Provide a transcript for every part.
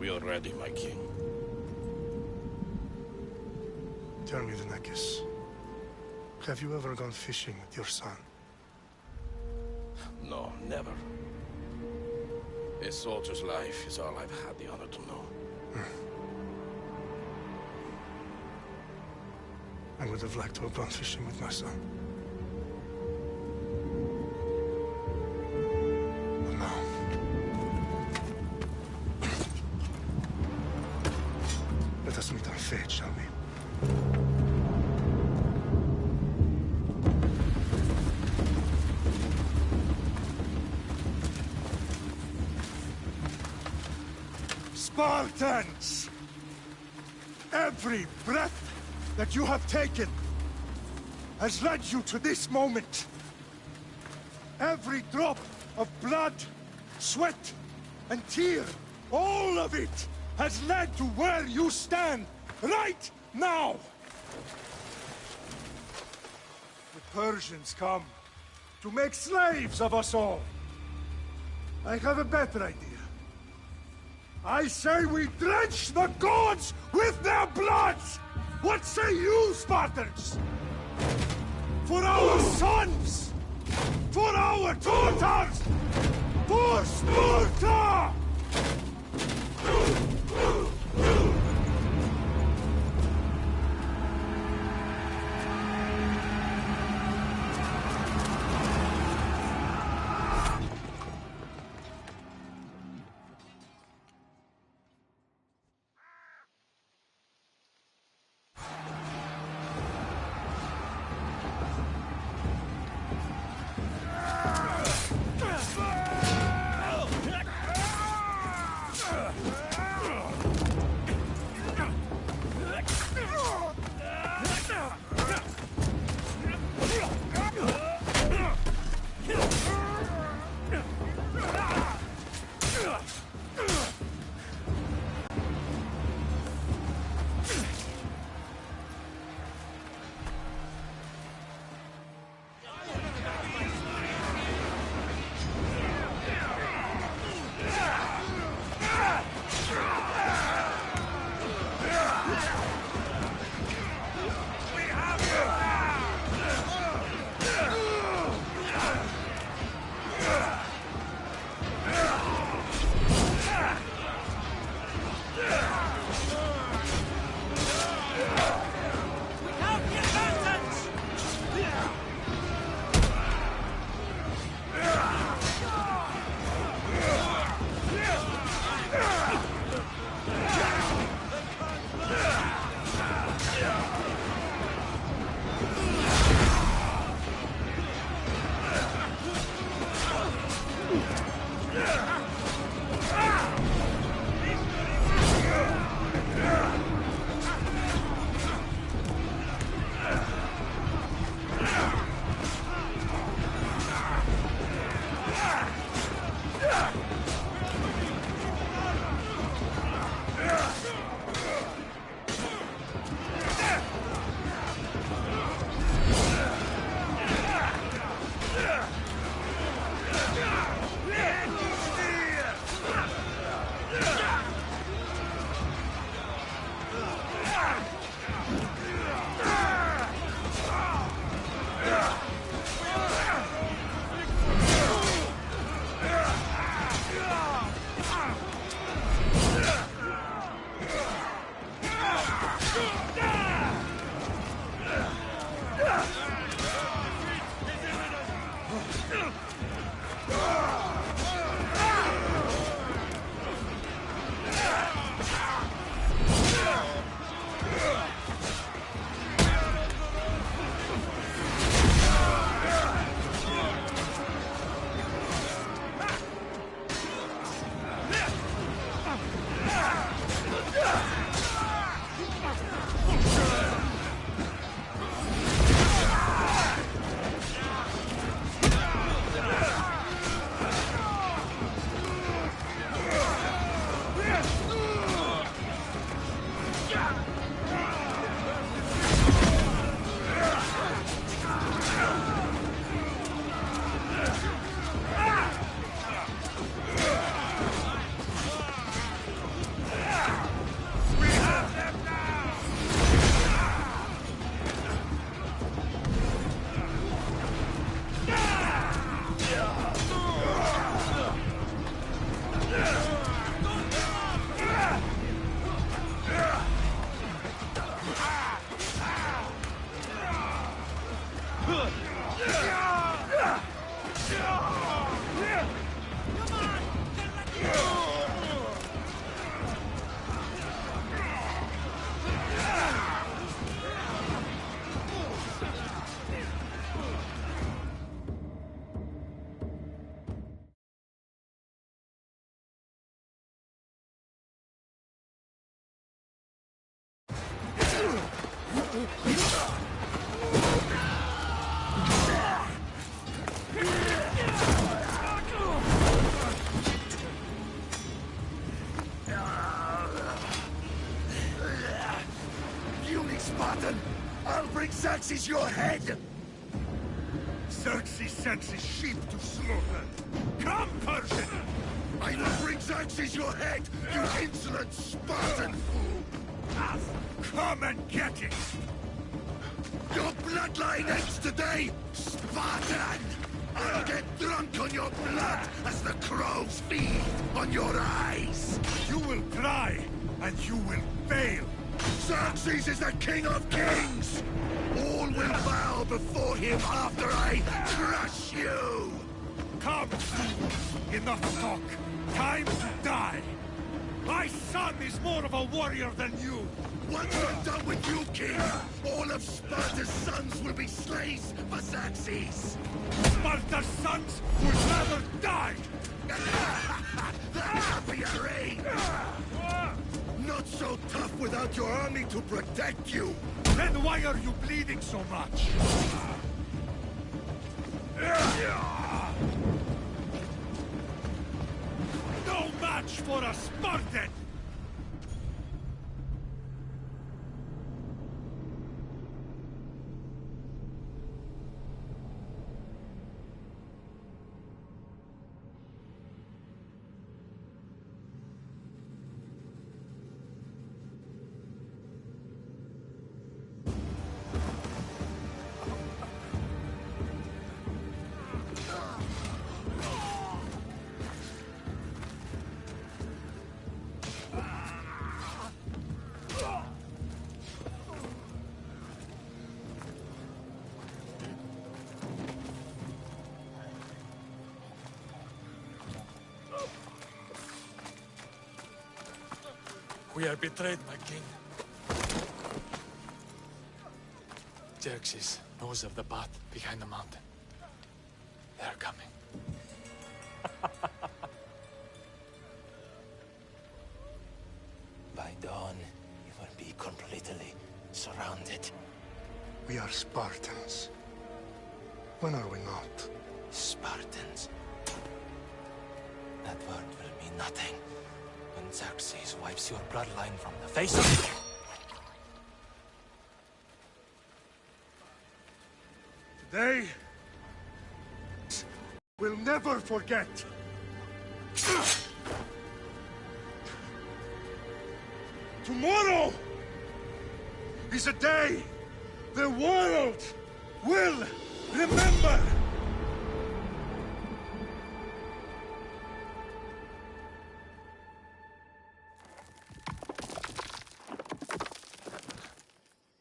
We are ready, my king. Tell me, Denekis, have you ever gone fishing with your son? No, never. A soldier's life is all I've had the honor to know. I would have liked to have gone fishing with my son. But no. Let us meet our fate, shall we? Spartans! Every breath that you have taken has led you to this moment. Every drop of blood, sweat, and tear, all of it has led to where you stand right now. The Persians come to make slaves of us all. I have a better idea. I say we drench the gods with their bloods! What say you, Spartans? For our sons! For our daughters! For Sparta! Puny Spartan! I'll bring Xerxes your head! Xerxes sends his sheep to slaughter. Come, Persian! I will bring Xerxes your head, you insolent Spartan fool! Come and get it! Your bloodline ends today, Spartan! I'll get drunk on your blood as the crows feed on your eyes! You will cry, and you will fail! Xerxes is the king of kings! All will bow before him after I crush you! Come, fools! Enough talk! Time to die! My son is more of a warrior than you! Once I'm done with you, king, all of Sparta's sons will be slaves for Xerxes! Sparta's sons would rather die! The happier reign! Not so tough without your army to protect you! Then why are you bleeding so much? No match for a Spartan! We are betrayed, my king. Xerxes knows of the path behind the mountain. They are coming. By dawn, you will be completely surrounded. We are Spartans. When are we not? Spartans. That word will mean nothing when Xerxes wipes your bloodline from the face of it. They will never forget. Tomorrow is a day the world will remember.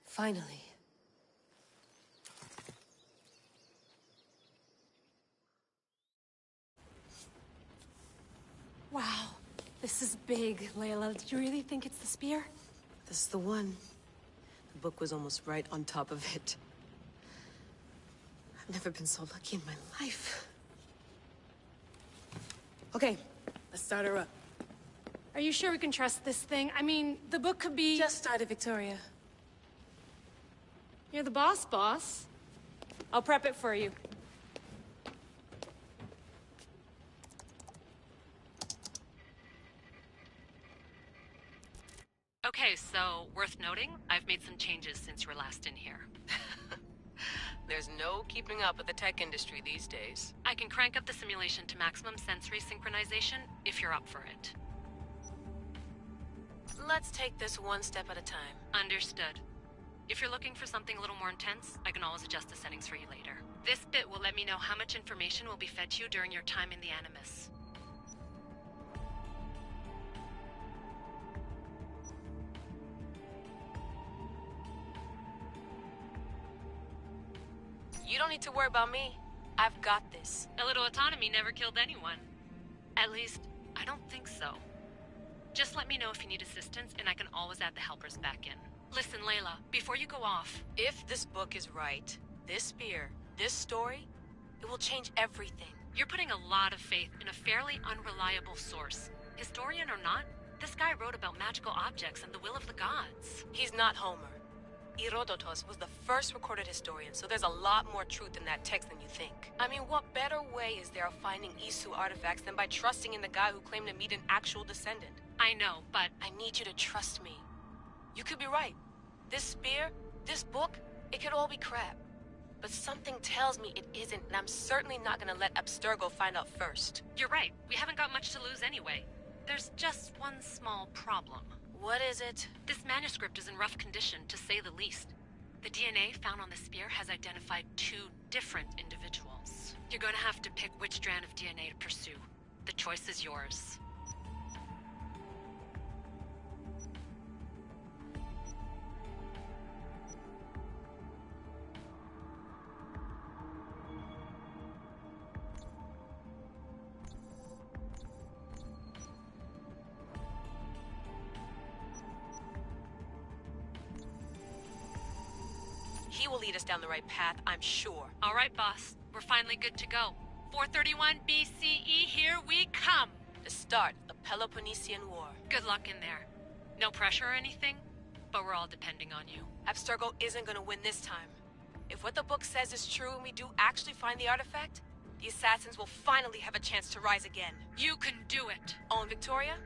Finally. Wow, this is big, Layla. Did you really think it's the spear? This is the one. The book was almost right on top of it. I've never been so lucky in my life. Okay, let's start her up. Are you sure we can trust this thing? I mean, the book could be... Just started, Victoria. You're the boss. I'll prep it for you. Okay, so, worth noting, I've made some changes since you were last in here. There's no keeping up with the tech industry these days. I can crank up the simulation to maximum sensory synchronization, if you're up for it. Let's take this one step at a time. Understood. If you're looking for something a little more intense, I can always adjust the settings for you later. This bit will let me know how much information will be fed to you during your time in the Animus. You don't need to worry about me. I've got this. A little autonomy never killed anyone. At least, I don't think so. Just let me know if you need assistance, and I can always add the helpers back in. Listen, Layla, before you go off... If this book is right, this spear, this story, it will change everything. You're putting a lot of faith in a fairly unreliable source. Historian or not, this guy wrote about magical objects and the will of the gods. He's not Homer. Herodotus was the first recorded historian, so there's a lot more truth in that text than you think. I mean, what better way is there of finding Isu artifacts than by trusting in the guy who claimed to meet an actual descendant? I know, but I need you to trust me. You could be right. This spear, this book, it could all be crap. But something tells me it isn't, and I'm certainly not gonna let Abstergo find out first. you're right. We haven't got much to lose anyway. There's just one small problem. What is it? This manuscript is in rough condition, to say the least. The DNA found on the spear has identified 2 different individuals. You're going to have to pick which strand of DNA to pursue. The choice is yours. He will lead us down the right path, I'm sure. All right, boss. We're finally good to go. 431 BCE, here we come! The start of the Peloponnesian War. Good luck in there. No pressure or anything, but we're all depending on you. Abstergo isn't gonna win this time. If what the book says is true and we do actually find the artifact, the assassins will finally have a chance to rise again. You can do it! Oh, and Victoria?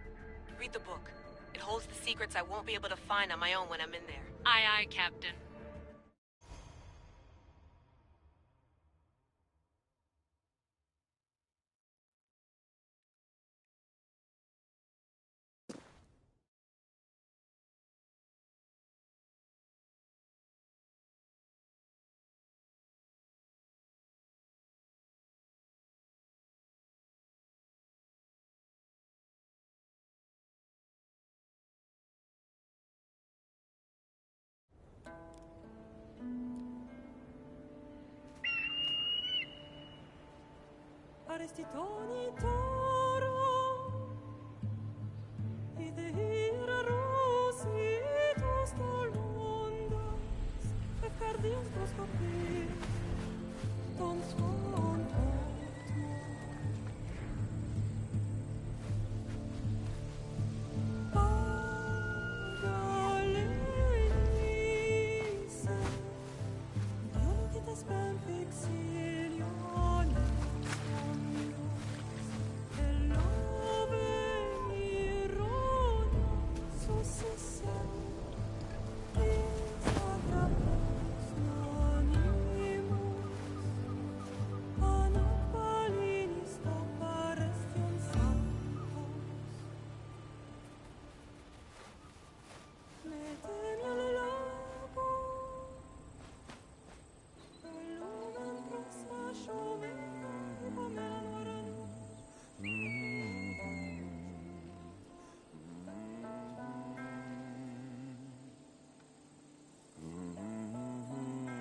Read the book. It holds the secrets I won't be able to find on my own when I'm in there. Aye, aye, Captain. Arestitoni toro ide ira rositos tolmondas efcardios proscopir ton sconto Pagalese Dionikites ben fixilion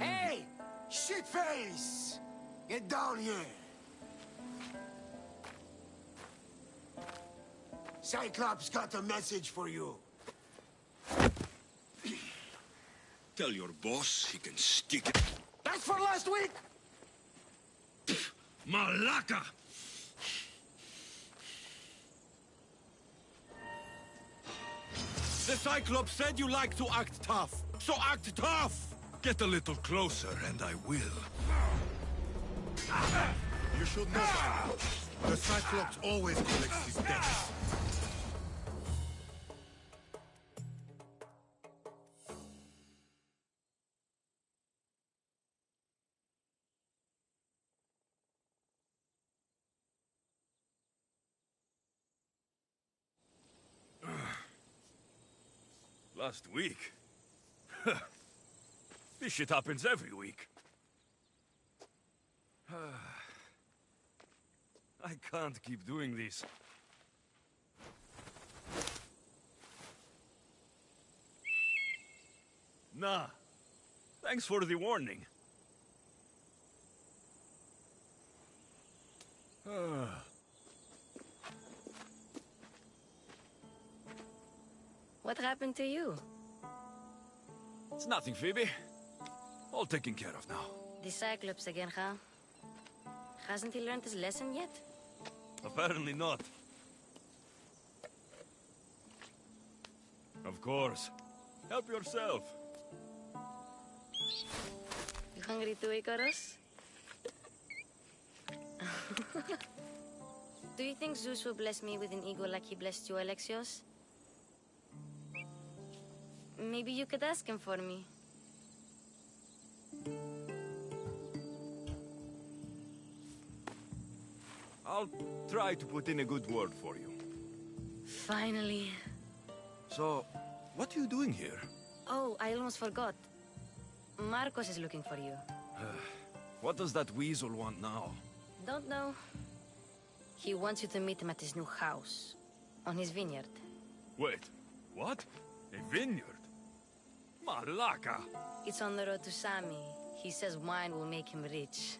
Hey! Shitface! Get down here! Cyclops got a message for you. Tell your boss he can stick it. That's for last week! Malaka! The Cyclops said you like to act tough, so act tough! Get a little closer and I will. You should know by now. The Cyclops always collects his debts. Last week? This shit happens every week. I can't keep doing this. Nah. Thanks for the warning. What happened to you? It's nothing, Phoebe. All taken care of now. The Cyclops again, huh? Hasn't he learned his lesson yet? Apparently not. Of course. Help yourself. Hungry too, Icarus? Do you think Zeus will bless me with an ego like he blessed you, Alexios? Maybe you could ask him for me. I'll try to put in a good word for you. Finally. So, what are you doing here? Oh, I almost forgot. Marcos is looking for you. What does that weasel want now? Don't know. He wants you to meet him at his new house. On his vineyard. Wait, what? A vineyard? Malaka! It's on the road to Sami. He says wine will make him rich.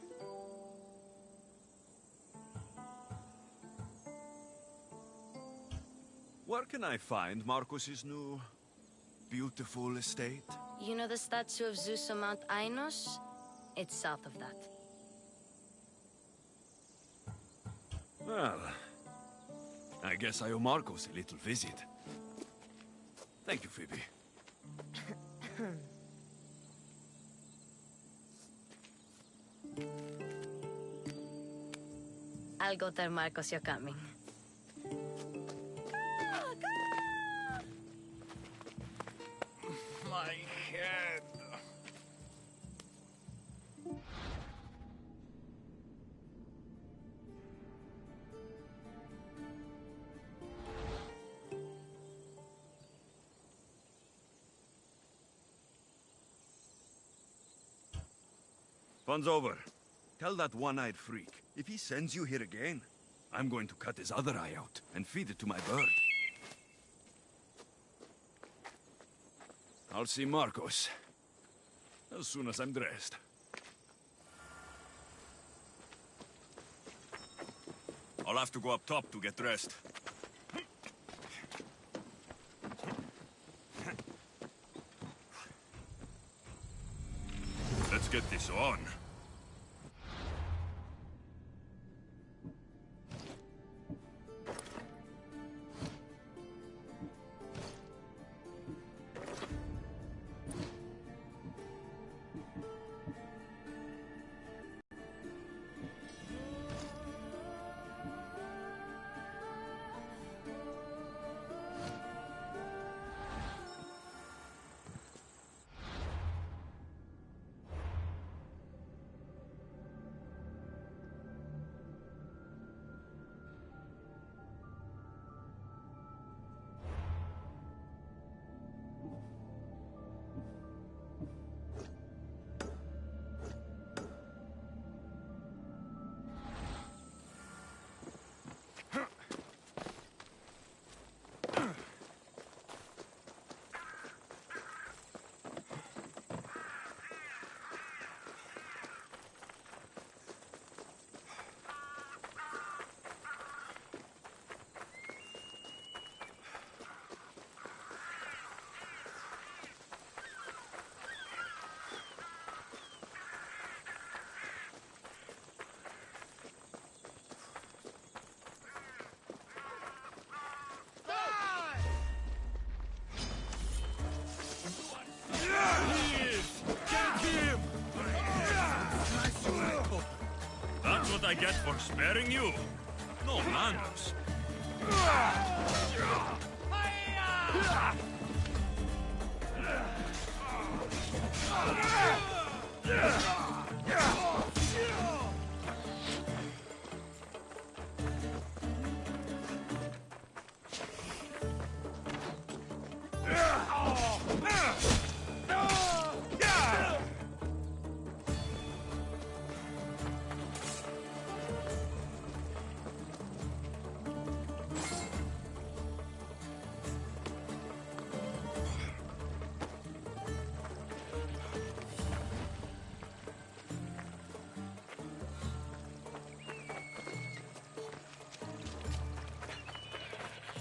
Where can I find Marcos's new, beautiful estate? You know the statue of Zeus on Mount Ainos? It's south of that. Well, I guess I owe Marcos a little visit. Thank you, Phoebe. I'll go tell Marcos you're coming. My head. Fun's over. Tell that one-eyed freak, if he sends you here again, I'm going to cut his other eye out and feed it to my bird. I'll see Marcos as soon as I'm dressed. I'll have to go up top to get dressed. Let's get this on. That's what I get for sparing you. No manners.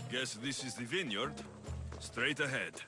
Guess this is the vineyard. Straight ahead.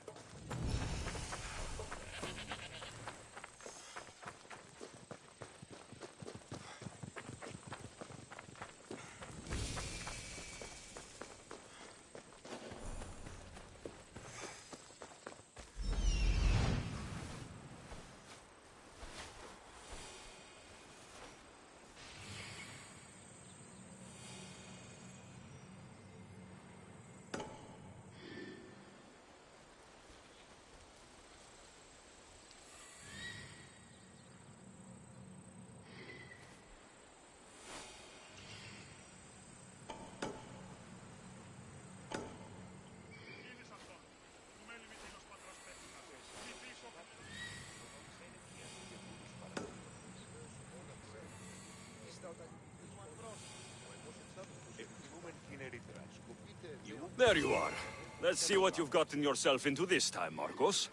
There you are. Let's see what you've gotten yourself into this time, Marcos.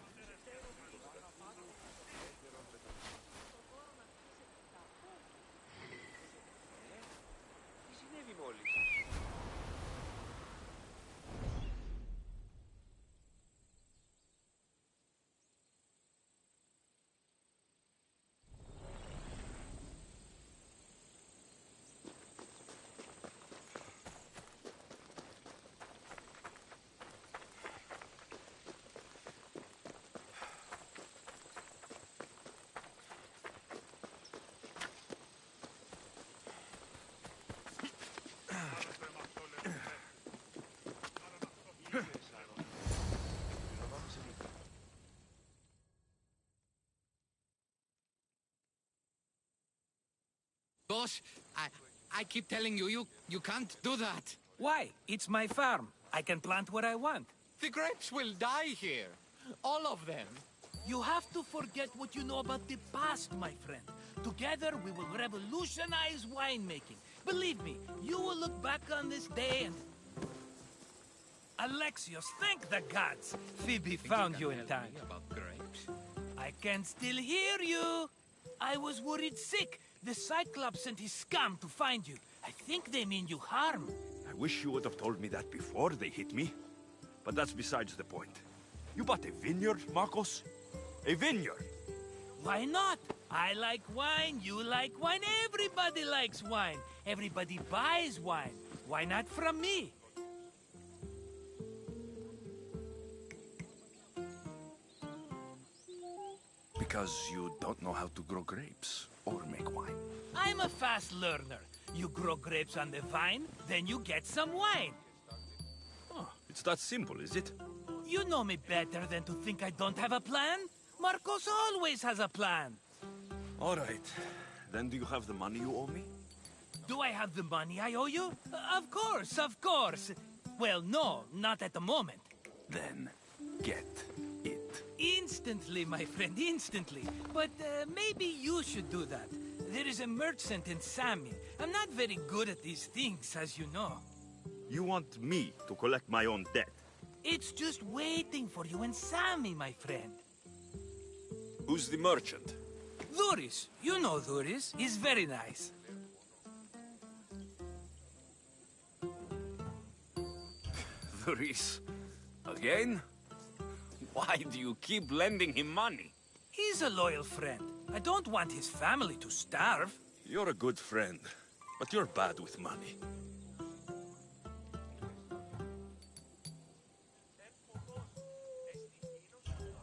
Boss, I keep telling you, you can't do that. Why? It's my farm. I can plant what I want. The grapes will die here. All of them. You have to forget what you know about the past, my friend. Together, we will revolutionize winemaking. Believe me, you will look back on this day and... Alexios, thank the gods! Phoebe found you in time. About grapes? I can still hear you! I was worried sick. The Cyclops sent his scum to find you. I think they mean you harm. I wish you would have told me that before they hit me. But that's besides the point. You bought a vineyard, Marcos? A vineyard? Why not? I like wine, you like wine, everybody likes wine. Everybody buys wine. Why not from me? Because you don't know how to grow grapes or make wine. I'm a fast learner. You grow grapes on the vine, then you get some wine. Oh, it's that simple, is it? You know me better than to think I don't have a plan. Marcos always has a plan. All right. Then do you have the money you owe me? Do I have the money I owe you? Of course, of course. Well, no, not at the moment. Then get it. Instantly, my friend, instantly. But maybe you should do that. There is a merchant in Sami. I'm not very good at these things, as you know. You want me to collect my own debt? It's just waiting for you in Sami, my friend. Who's the merchant? Duris. You know Duris. He's very nice. Duris? Again? Why do you keep lending him money? He's a loyal friend. I don't want his family to starve. You're a good friend, but you're bad with money.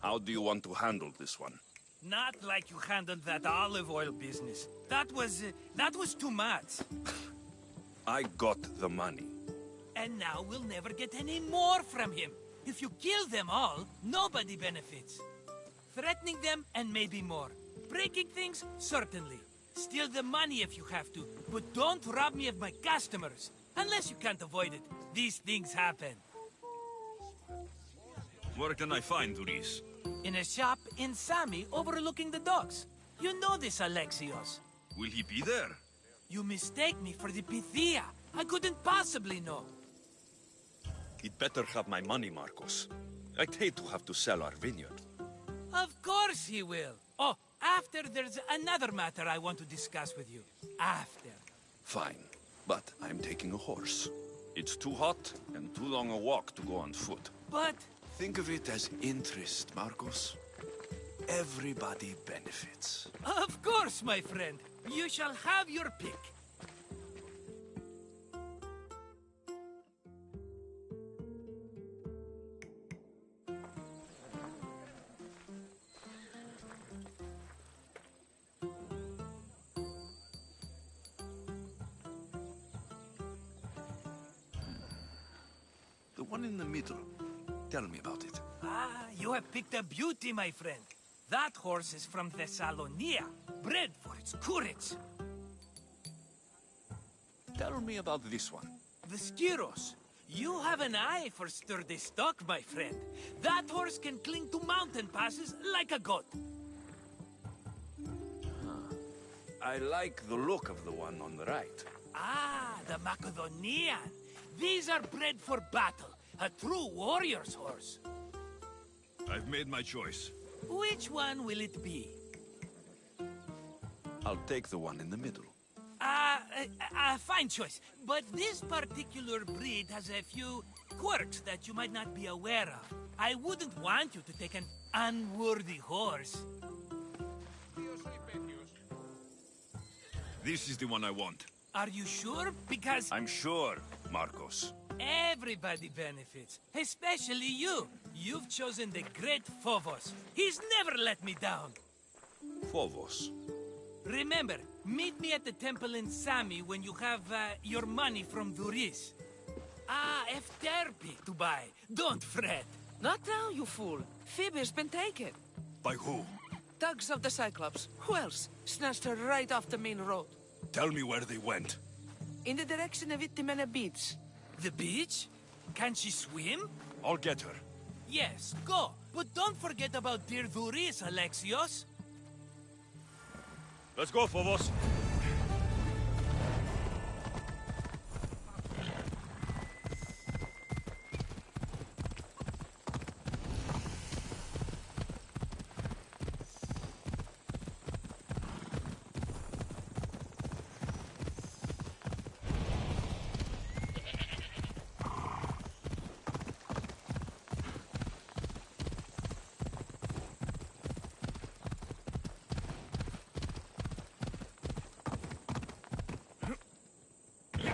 How do you want to handle this one? Not like you handled that olive oil business. That was too much. I got the money. And now we'll never get any more from him. If you kill them all, nobody benefits. Threatening them, and maybe more. Breaking things, certainly. Steal the money if you have to, but don't rob me of my customers. Unless you can't avoid it. These things happen. Where can I find Duris? In a shop in Sami overlooking the docks. You know this, Alexios. Will he be there? You mistake me for the Pythia. I couldn't possibly know. He'd better have my money, Marcos. I'd hate to have to sell our vineyard. Of course he will. Oh, after there's another matter I want to discuss with you. After. Fine, but I'm taking a horse. It's too hot and too long a walk to go on foot. But... Think of it as interest, Marcos. Everybody benefits. Of course, my friend. You shall have your pick. The one in the middle. Tell me about it. Ah, you have picked a beauty, my friend. That horse is from Thessalonia, bred for its courage. Tell me about this one. The Skiros. You have an eye for sturdy stock, my friend. That horse can cling to mountain passes like a goat. I like the look of the one on the right. Ah, the Macedonian. These are bred for battle. A true warrior's horse. I've made my choice. Which one will it be? I'll take the one in the middle. Fine choice. But this particular breed has a few quirks that you might not be aware of. I wouldn't want you to take an unworthy horse. This is the one I want. Are you sure? Because I'm sure, Marcos. everybody benefits, especially you. You've chosen the great Phobos. He's never let me down. Phobos. Remember, meet me at the temple in Sami when you have your money from Duris. Efterpi to buy. Don't fret. Not now, you fool. Phoebe's been taken. By who? Thugs of the Cyclops. Who else? Snatched her right off the main road. Tell me where they went. In the direction of Itimena Beach. The beach? Can she swim? I'll get her. Yes, go. But don't forget about dear Duris, Alexios. Let's go, Phobos.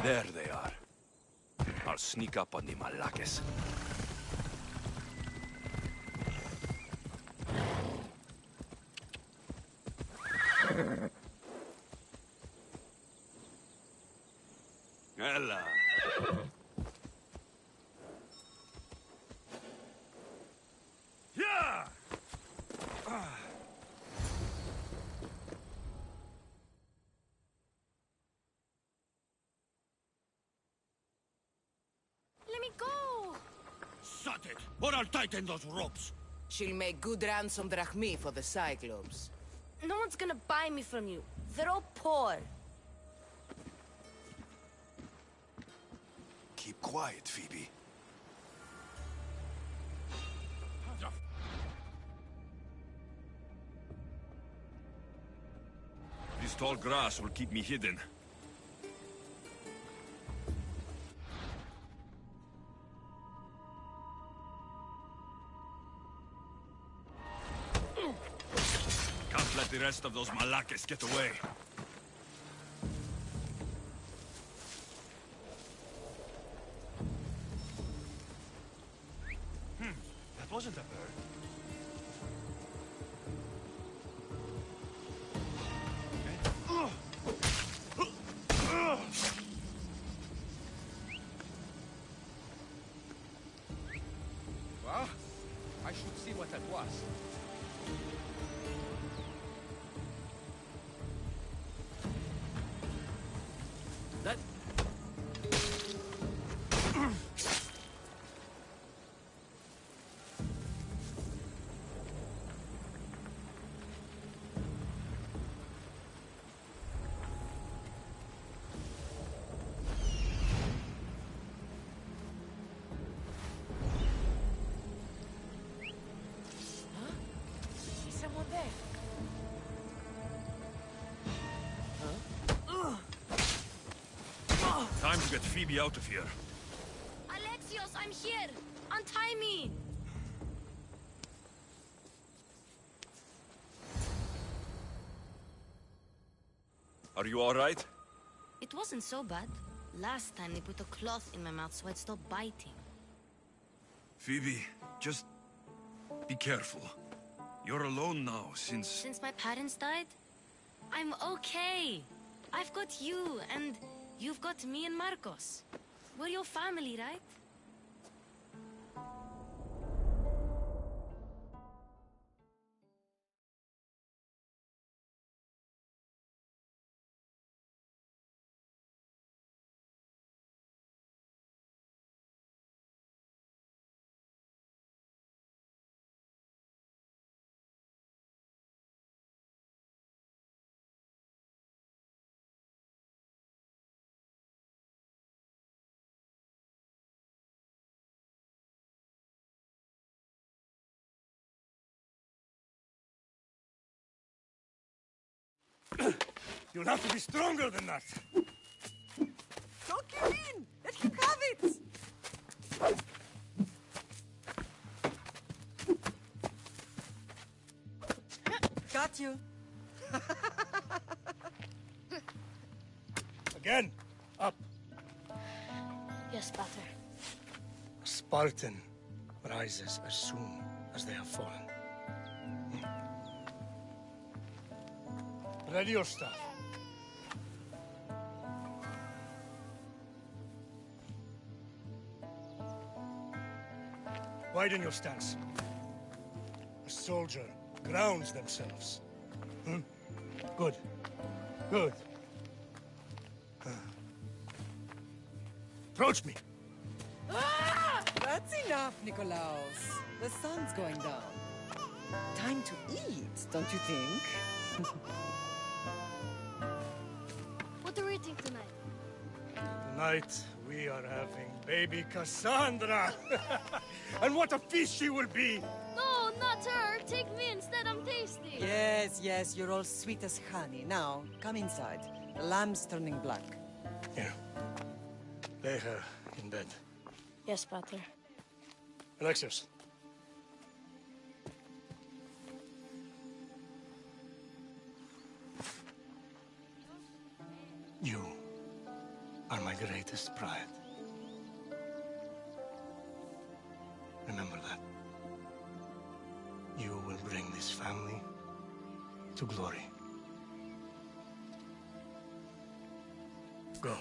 There they are. I'll sneak up on the Malakes. Ella. Yeah! Let me go! Shut it, or I'll tighten those ropes. She'll make good ransom drachmi for the Cyclops. No one's gonna buy me from you. They're all poor. Keep quiet, Phoebe. This tall grass will keep me hidden. Can't let the rest of those Malakes get away. That wasn't a bird. Well, I should see what that was. That... Is someone there? Time to get Phoebe out of here. Alexios, I'm here! Untie me! Are you all right? It wasn't so bad. Last time they put a cloth in my mouth so I'd stop biting. Phoebe, just be careful. You're alone now since... Since my parents died, I'm okay. I've got you, and you've got me and Marcos. We're your family, right? You'll have to be stronger than that. Don't give in! Let him have it! Got you. Again, up. Yes, Pater. A Spartan rises as soon as they have fallen. Ready your stuff. Widen your stance. A soldier grounds themselves. Good. Good. Approach me. Ah! That's enough, Nikolaos. The sun's going down. Time to eat, don't you think? What are we eating tonight? Tonight, we are having baby Cassandra. And what a feast she will be! No, not her. Take me instead. I'm tasty. Yes, yes, you're all sweet as honey. Now, come inside. The lamb's turning black. Here. Lay her in bed. Yes, Pater. Alexios. You are my greatest pride. Remember that. You will bring this family to glory. Go.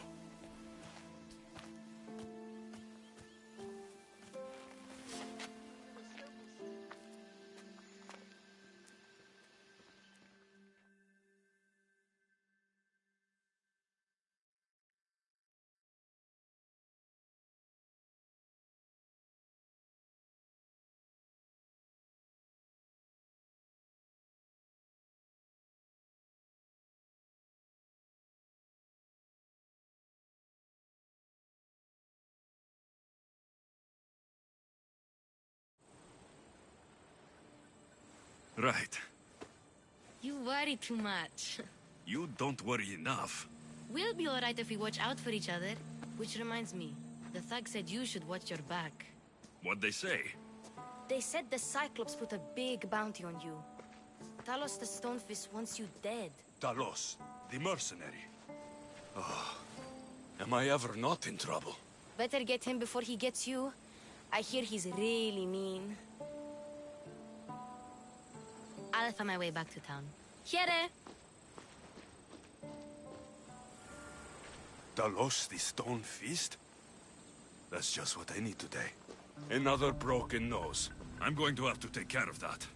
Right. You worry too much. You don't worry enough. We'll be alright if we watch out for each other. Which reminds me, the thug said you should watch your back. What'd they say? They said the Cyclops put a big bounty on you. Talos the Stonefist wants you dead. Talos, the mercenary. Oh, am I ever not in trouble? Better get him before he gets you. I hear he's really mean. I'll find my way back to town. Here! Talos, the Stone Fist? That's just what I need today. Another broken nose. I'm going to have to take care of that.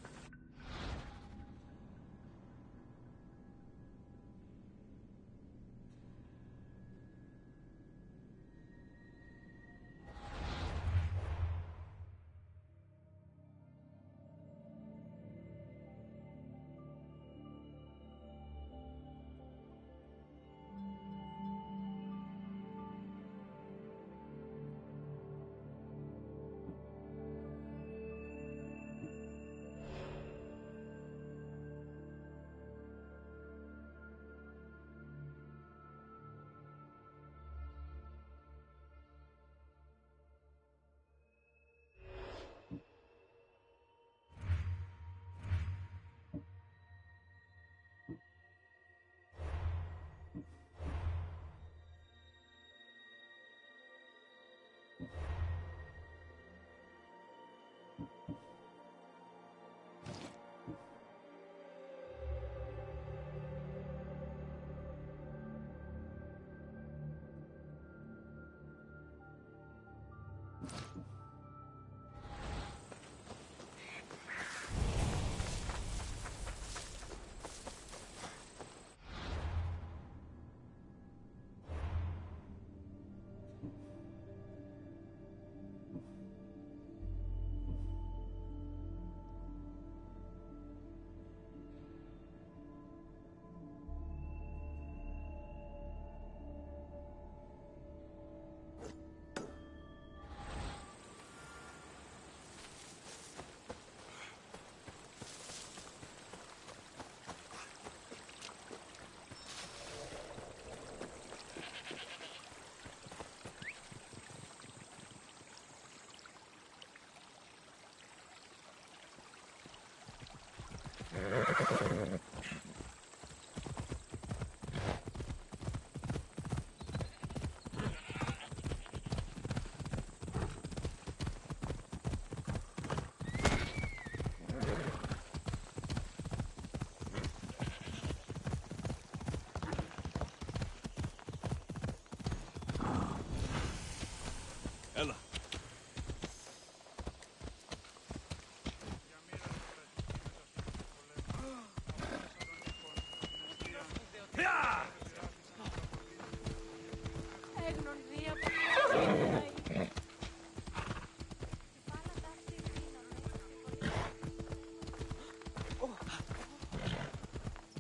Ella.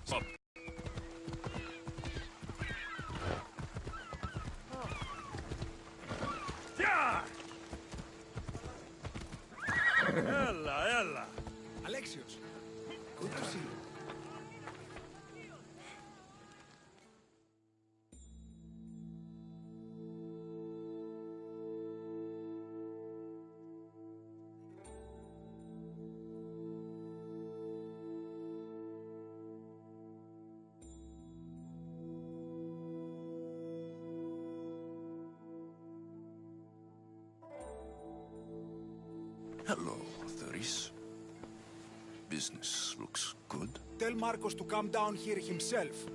Stop. Ella! Alexios, good to see you. Hello, Theris. Business looks good. Tell Marcos to come down here himself,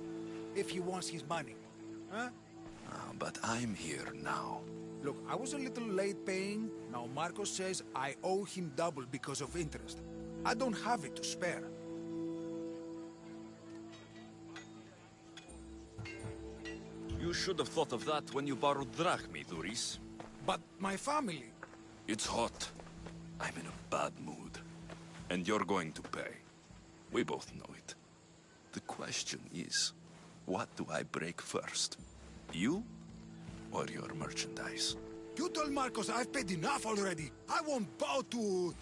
if he wants his money. Huh? But I'm here now. Look, I was a little late paying. Now Marcos says I owe him double because of interest. I don't have it to spare. You should have thought of that when you borrowed drachmi, Thuris. But my family... It's hot. I'm in a bad mood. And you're going to pay. We both know it. The question is, what do I break first? You or your merchandise? You told Marcos I've paid enough already. I won't bow to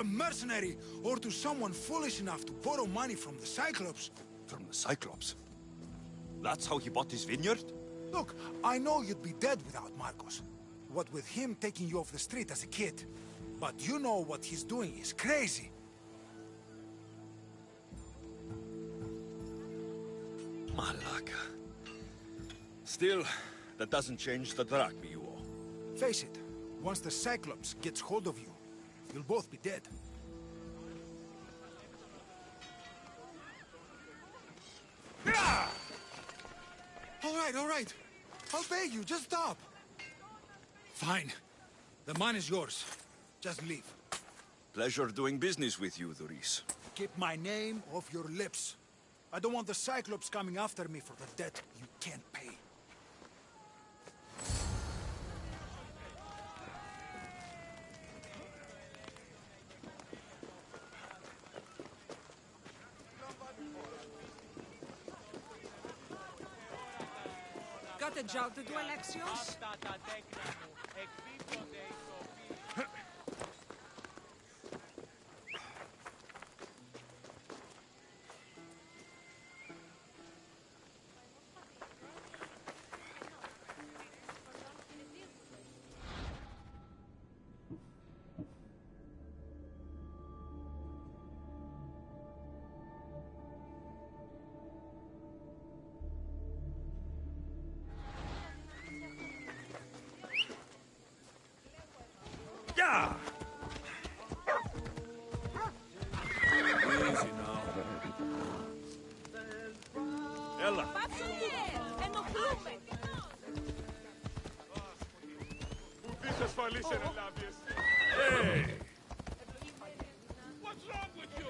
a mercenary or to someone foolish enough to borrow money from the Cyclops. From the Cyclops? That's how he bought his vineyard? Look, I know you'd be dead without Marcos. What with him taking you off the street as a kid. But you know what he's doing is crazy. Malaka. Still, that doesn't change the drachmi you owe. Face it, once the Cyclops gets hold of you, you'll both be dead. All right. I'll pay you, just stop. Fine. The man is yours. Just leave. Pleasure doing business with you, Thuris. Keep my name off your lips. I don't want the Cyclops coming after me for the debt you can't pay. Got a job to do, Alexios? Yeah! Easy now. Ella. Hey! What's wrong with you?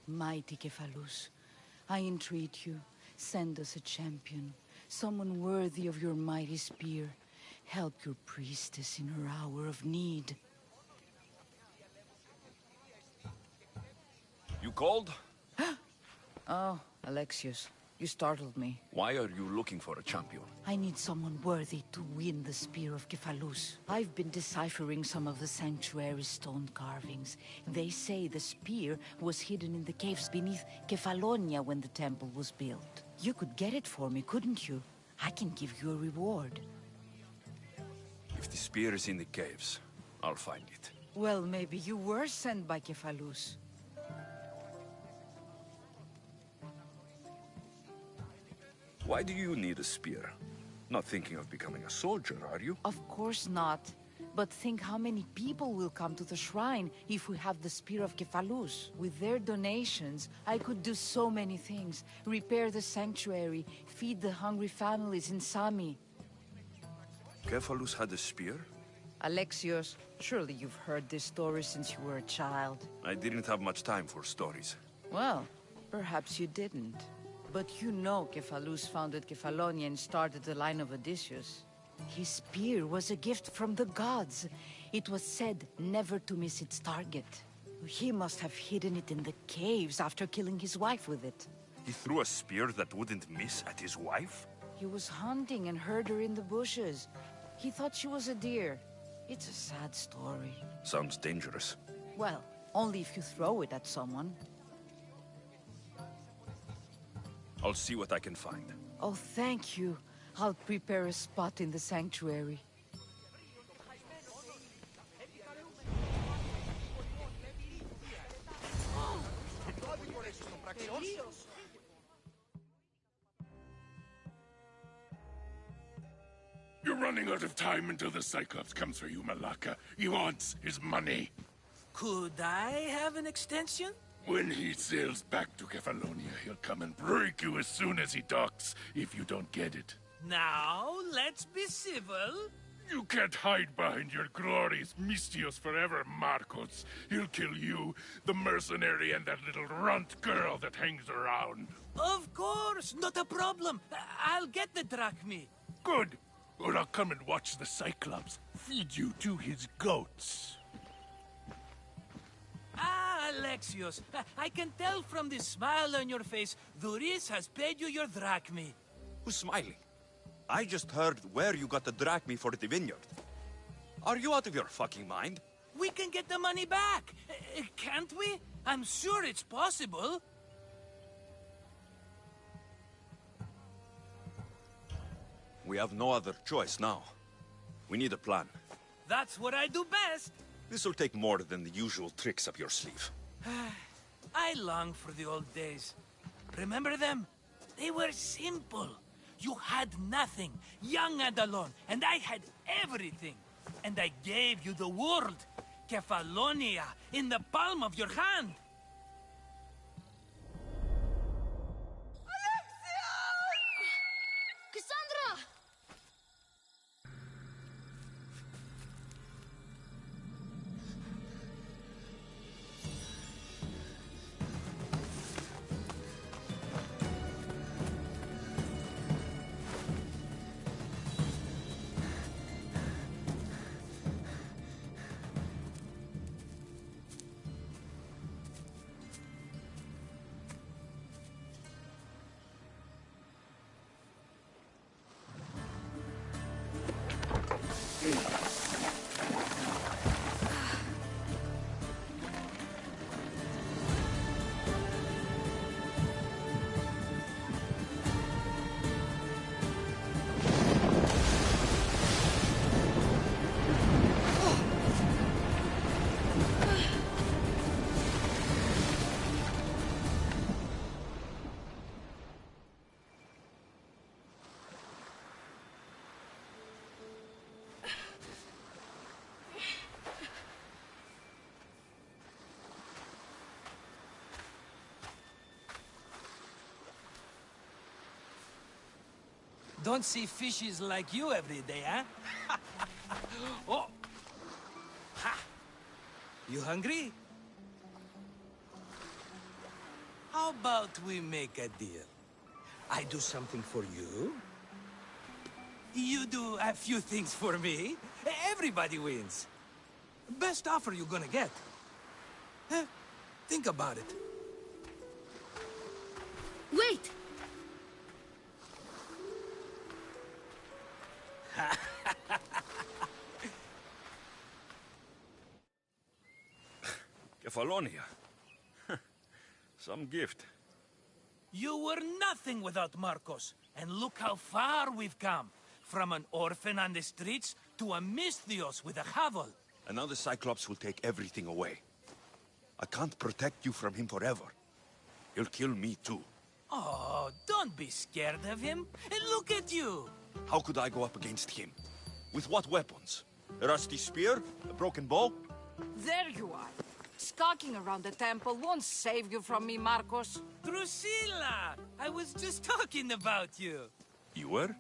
Mighty Cephalus, I entreat you, send us a champion, someone worthy of your mighty spear. Help your priestess in her hour of need. You called? Oh, Alexios, you startled me. Why are you looking for a champion? I need someone worthy to win the spear of Cephalus. I've been deciphering some of the sanctuary's stone carvings. They say the spear was hidden in the caves beneath Kefalonia when the temple was built. You could get it for me, couldn't you? I can give you a reward. If the spear is in the caves, I'll find it. Well, maybe you were sent by Kefalus. Why do you need a spear? Not thinking of becoming a soldier, are you? Of course not. But think how many people will come to the shrine if we have the Spear of Kefalus. With their donations, I could do so many things. Repair the sanctuary, feed the hungry families in Sami. Kefalus had a spear? Alexios, surely you've heard this story since you were a child. I didn't have much time for stories. Well, perhaps you didn't. But you know Kefalus founded Kefalonia and started the line of Odysseus. His spear was a gift from the gods. It was said never to miss its target. He must have hidden it in the caves after killing his wife with it. He threw a spear that wouldn't miss at his wife? He was hunting and heard her in the bushes. He thought she was a deer. It's a sad story. Sounds dangerous. Well, only if you throw it at someone. I'll see what I can find. Oh, thank you. I'll prepare a spot in the sanctuary. You're running out of time until the Cyclops comes for you, Malaka. He wants his money. Could I have an extension? When he sails back to Kefalonia, he'll come and break you as soon as he docks, if you don't get it. Now, let's be civil. You can't hide behind your glories, Mistios forever, Marcos. He'll kill you, the mercenary, and that little runt girl that hangs around. Of course, not a problem. I'll get the drachmi. Good. Or I'll come and watch the Cyclops feed you to his goats. Ah, Alexios, I can tell from the smile on your face, Duris has paid you your drachmi. Who's smiling? I just heard where you got the drachmi for the vineyard. Are you out of your fucking mind? We can get the money back, can't we? I'm sure it's possible. We have no other choice now. We need a plan. That's what I do best. This'll take more than the usual tricks up your sleeve. I long for the old days. Remember them? They were simple. You had nothing, young and alone, and I had everything. And I gave you the world, Kefalonia, in the palm of your hand. Cassandra! Don't see fishes like you every day, huh? Oh! Ha! You hungry? How about we make a deal? I do something for you. You do a few things for me. Everybody wins. Best offer you're gonna get. Huh? Think about it. Wait! Kefalonia. Some gift. You were nothing without Marcos. And look how far we've come. From an orphan on the streets to a Misthios with a Havel. And now the Cyclops will take everything away. I can't protect you from him forever. He'll kill me too. Oh, don't be scared of him. And look at you. How could I go up against him? With what weapons? A rusty spear? A broken bow? There you are. Skulking around the temple won't save you from me, Marcos. Drusilla! I was just talking about you. You were?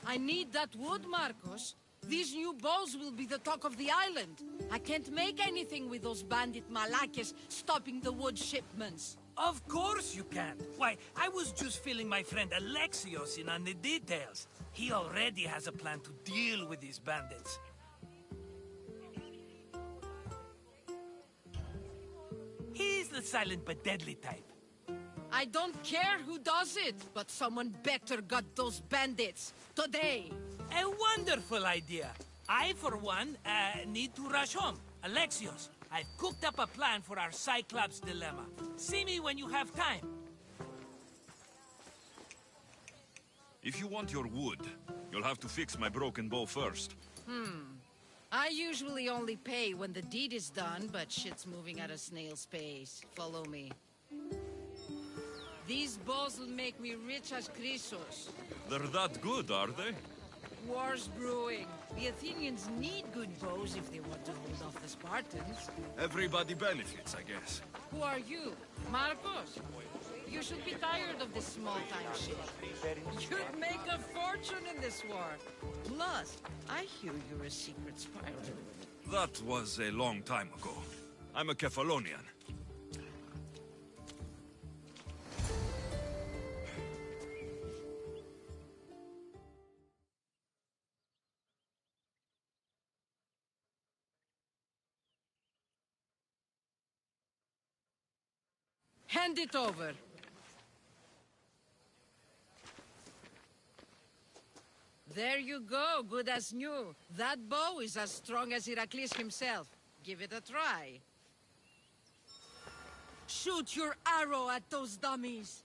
I need that wood, Marcos. These new bows will be the talk of the island. I can't make anything with those bandit malakes stopping the wood shipments. Of course you can. Why, I was just filling my friend Alexios in on the details. He already has a plan to deal with these bandits. He's the silent but deadly type. I don't care who does it, but someone better got those bandits. Today. A wonderful idea. I, for one, need to rush home. Alexios, I've cooked up a plan for our Cyclops dilemma. See me when you have time. If you want your wood, you'll have to fix my broken bow first. I usually only pay when the deed is done, but shit's moving at a snail's pace. Follow me. These bows will make me rich as Chrysos. They're that good, are they? War's brewing. The Athenians need good bows if they want to hold off the Spartans. Everybody benefits, I guess. Who are you? Marcos? You should be tired of this small-time shit. You'd make a fortune in this war. Plus, I hear you're a secret spy. That was a long time ago. I'm a Kephalonian. Hand it over. There you go, good as new. That bow is as strong as Heracles himself. Give it a try. Shoot your arrow at those dummies.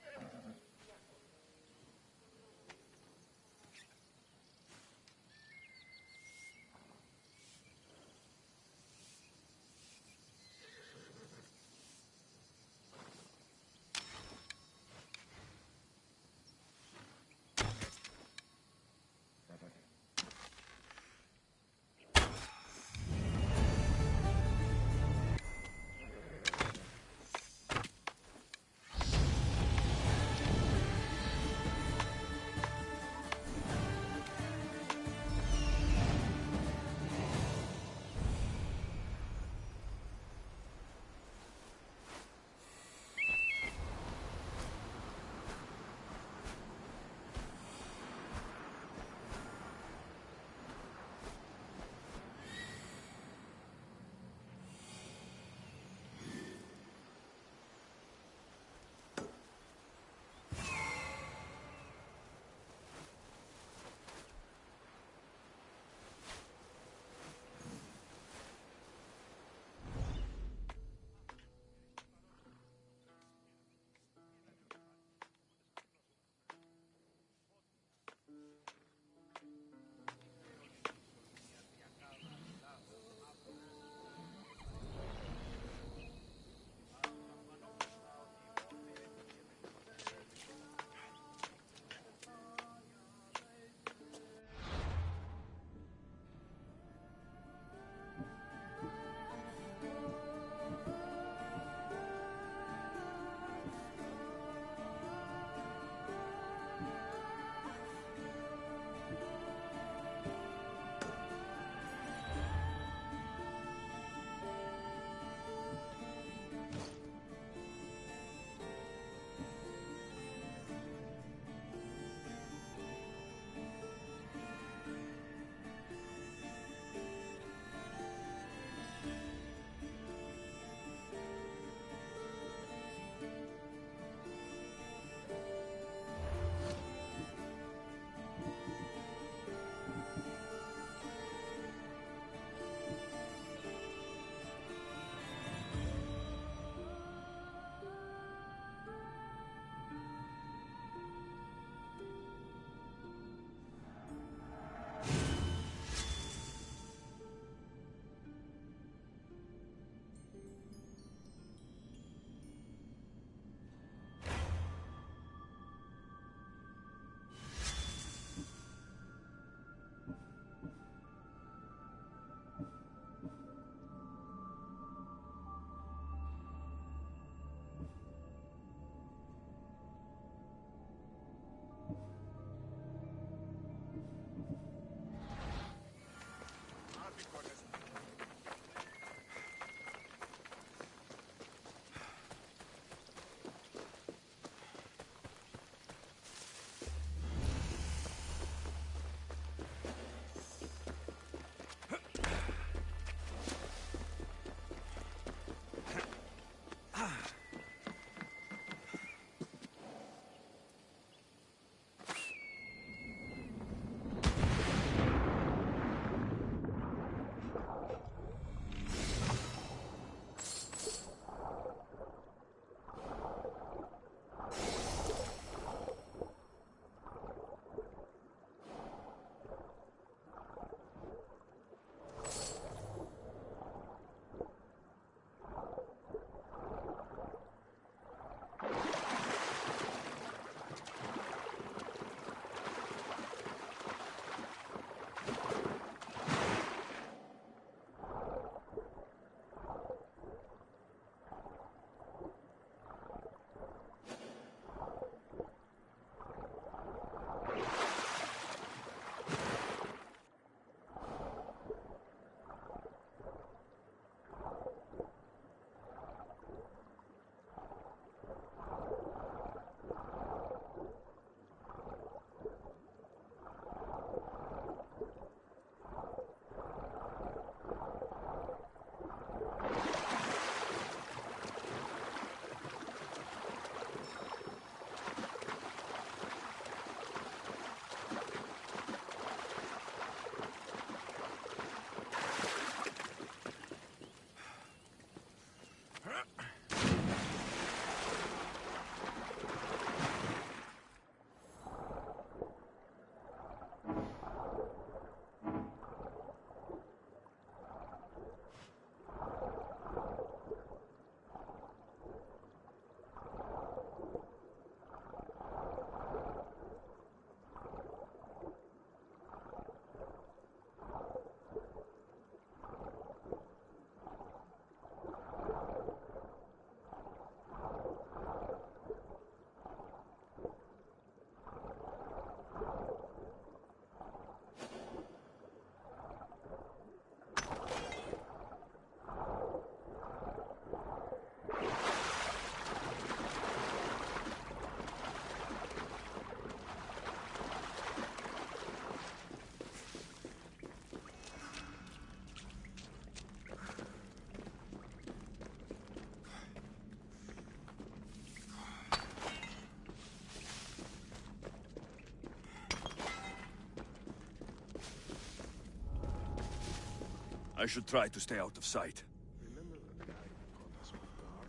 I should try to stay out of sight. Remember that guy who caught us off guard?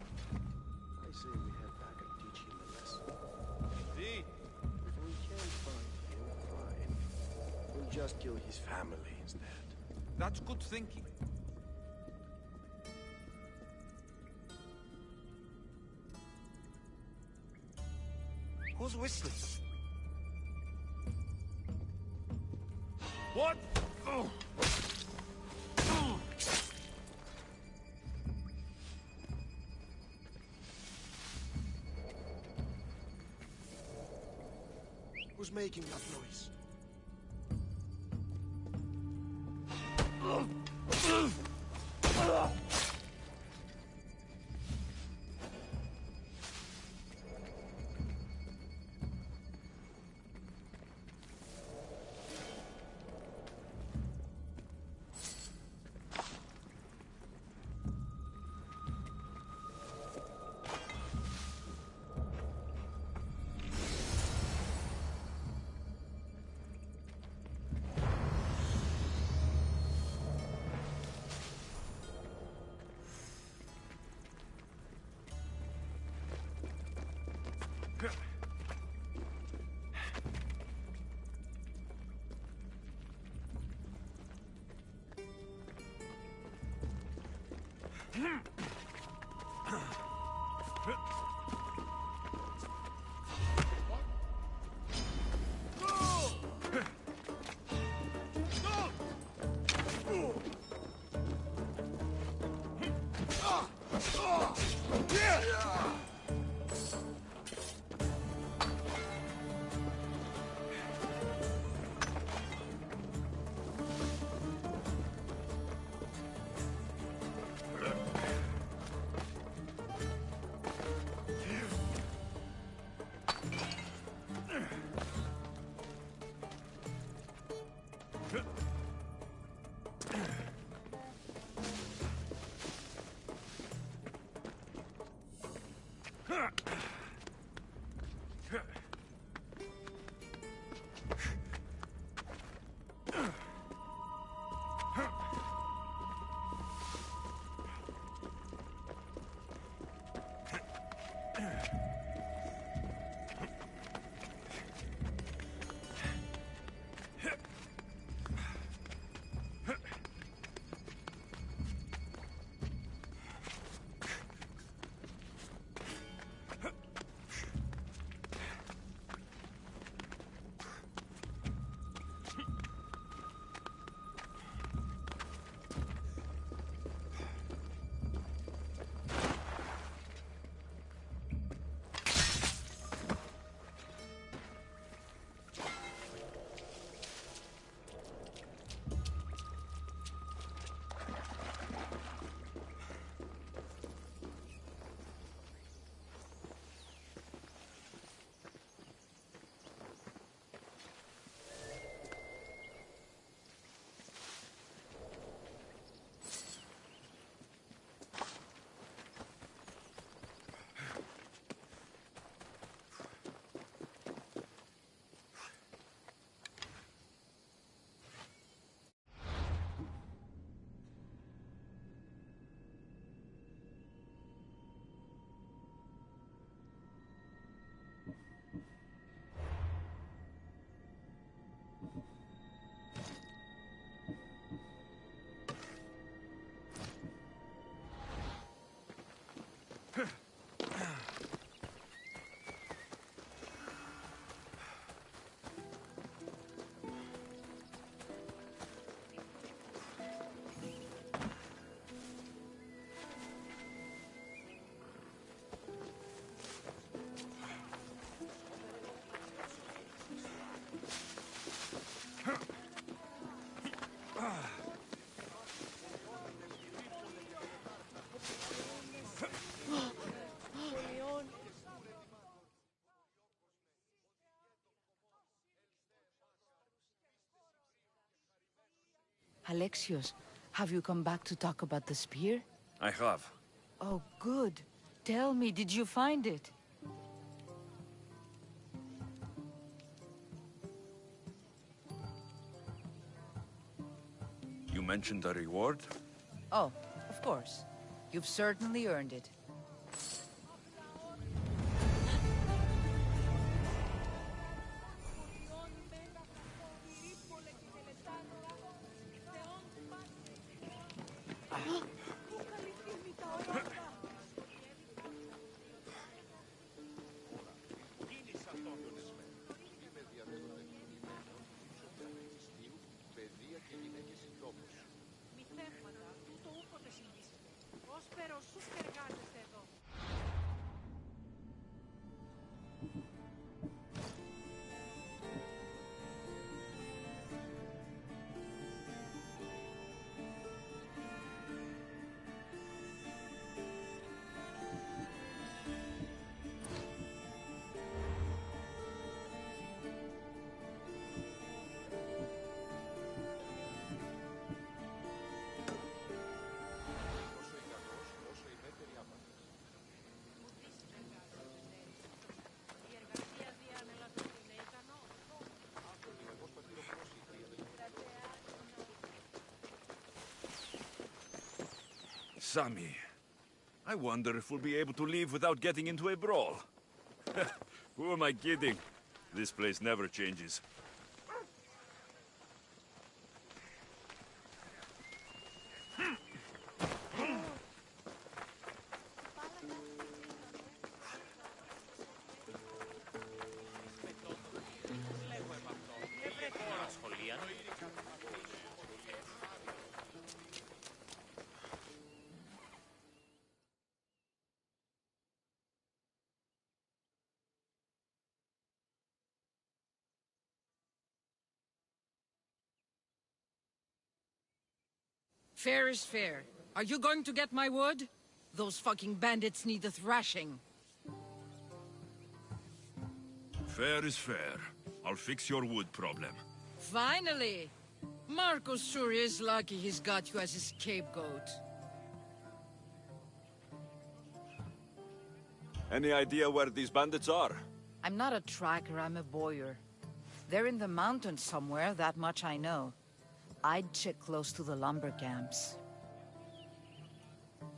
I say we head back and teach him a lesson. See? If we can't find him, fine. We'll just kill his family instead. That's good thinking. Who's whistling? What? Oh. Who's making that noise? Alexios, have you come back to talk about the spear? I have. Oh, good. Tell me, did you find it? You mentioned a reward? Oh, of course. You've certainly earned it. Sammy, I wonder if we'll be able to leave without getting into a brawl. Who am I kidding? This place never changes. Fair is fair. Are you going to get my wood? Those fucking bandits need a thrashing. Fair is fair. I'll fix your wood problem. Finally! Marcos sure is lucky he's got you as his scapegoat. Any idea where these bandits are? I'm not a tracker, I'm a boyer. They're in the mountains somewhere, that much I know. I'd check close to the lumber camps.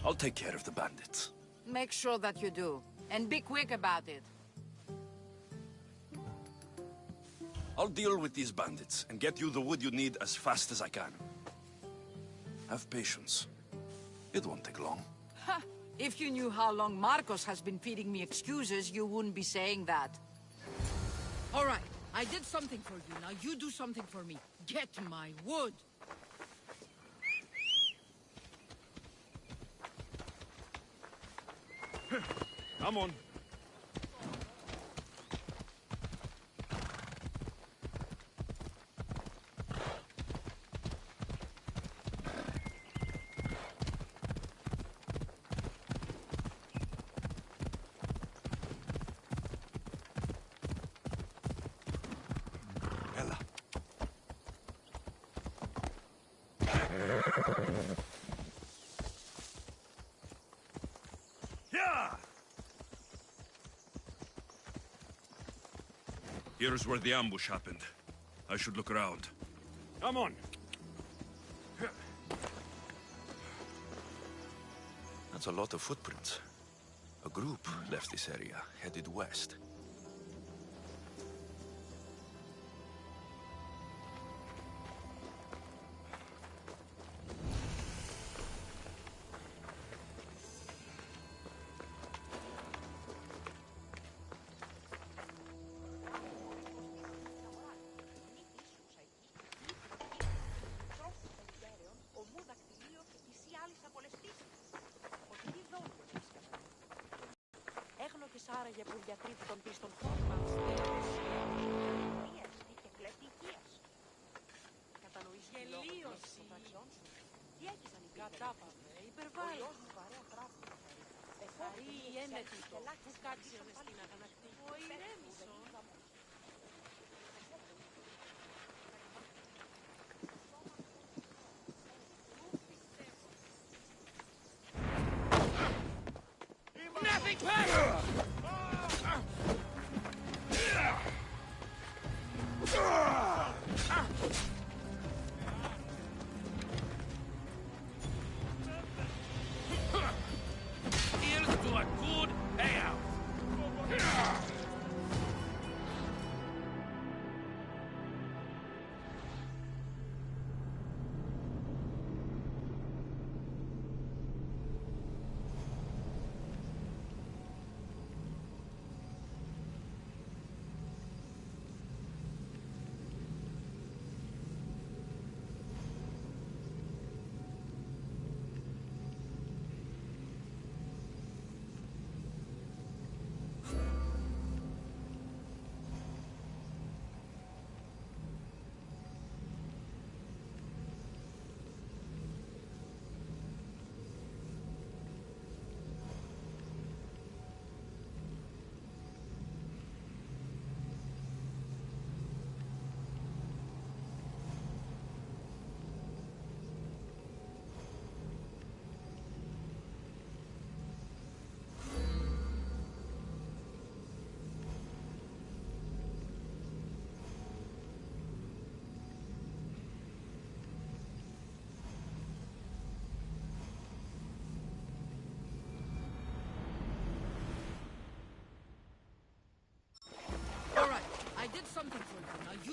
I'll take care of the bandits. Make sure that you do. And be quick about it. I'll deal with these bandits and get you the wood you need as fast as I can. Have patience. It won't take long. Ha! If you knew how long Marcos has been feeding me excuses, you wouldn't be saying that. All right, I did something for you. Now you do something for me. Get my wood. Come on. Here's where the ambush happened. I should look around. Come on. That's a lot of footprints. A group left this area, headed west. Άραγε που διακρύβει τον πίστον χώρο και κλέφτη οικίας. Κατανοείς τη λόγος των πραξιών σου. Τι έκυσαν οι κατάπαυε, υπερβάλλει. Ολόκληρη βαρέα γράφει. Εφαρεί η ένετη το, που κάτσε στην αγανακτή. Ο ηρέμησο. Nothing but...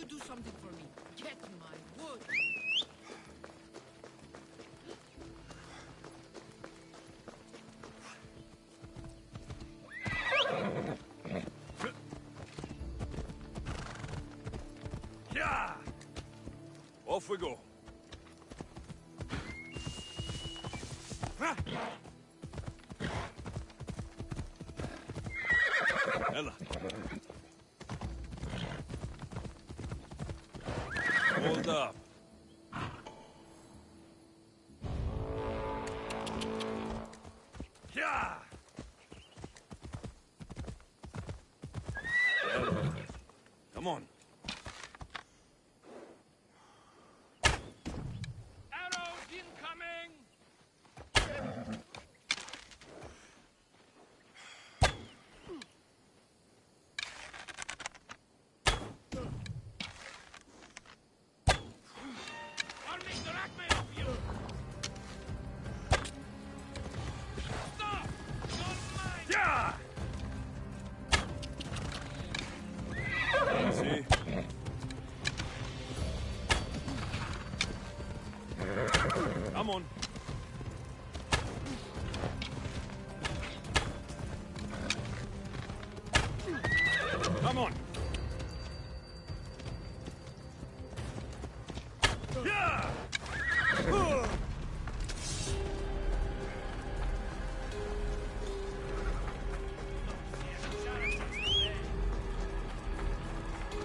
you do something for me? Get my wood. Yeah! Off we go. Ella. Hold up. Yeah! Come on. Arrows incoming! I'll make the rackman of you! Stop! You're mine! Yeah! See? Come on. Come on. Yeah!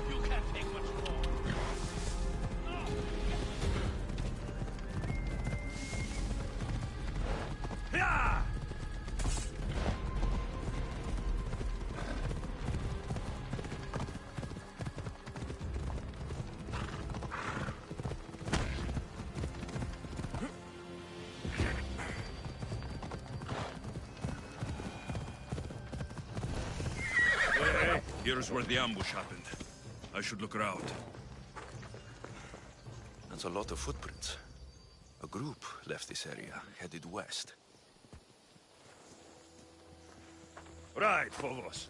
You can't take much more. Yeah! Hey, here's where the ambush happened. I should look around. That's a lot of footprints. A group left this area, headed west. Right, Phobos.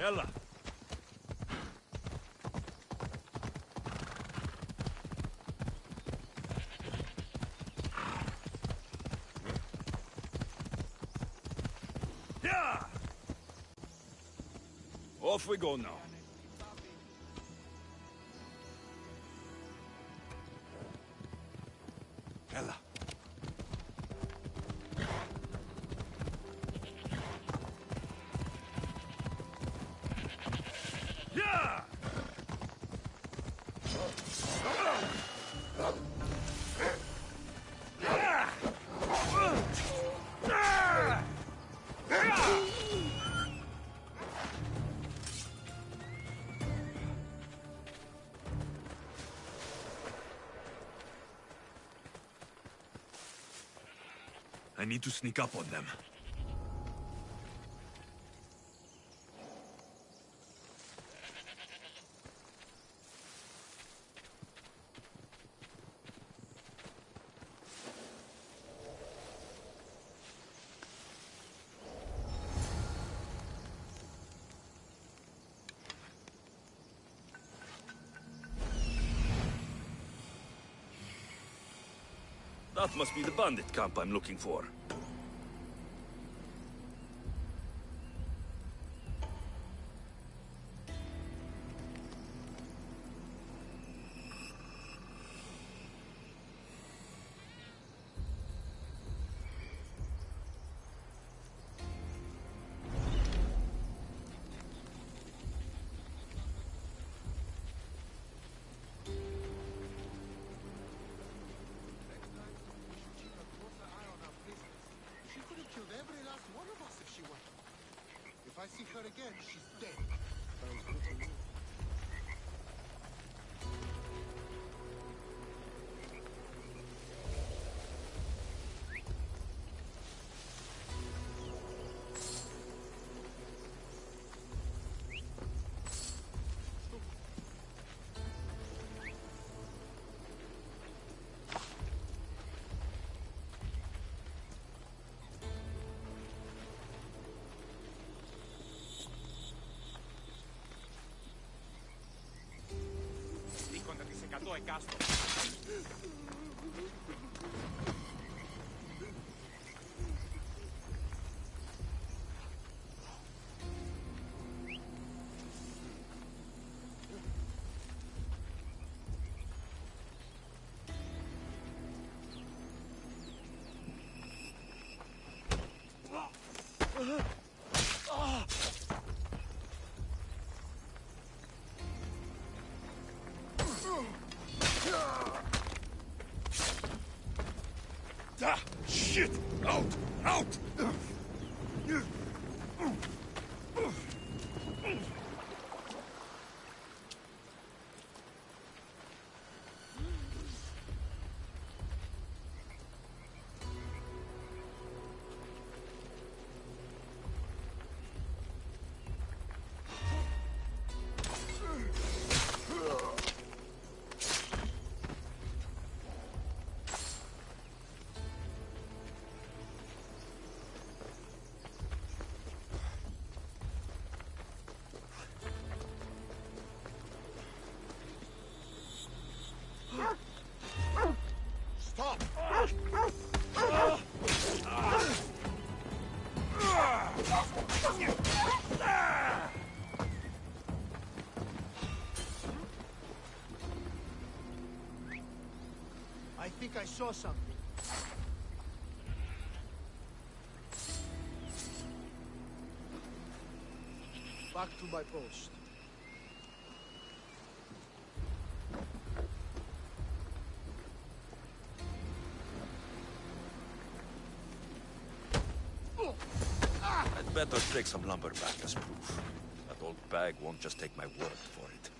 Ella. Yeah! Off we go now. Ella. Yeah! I need to sneak up on them. That must be the bandit camp I'm looking for. If I see her again, she's dead. Sounds good to me. το εκάστο. Ah, shit! Out! Out! Stop! I think I saw something. Back to my post. I'd better take some lumber back as proof. That old bag won't just take my word for it.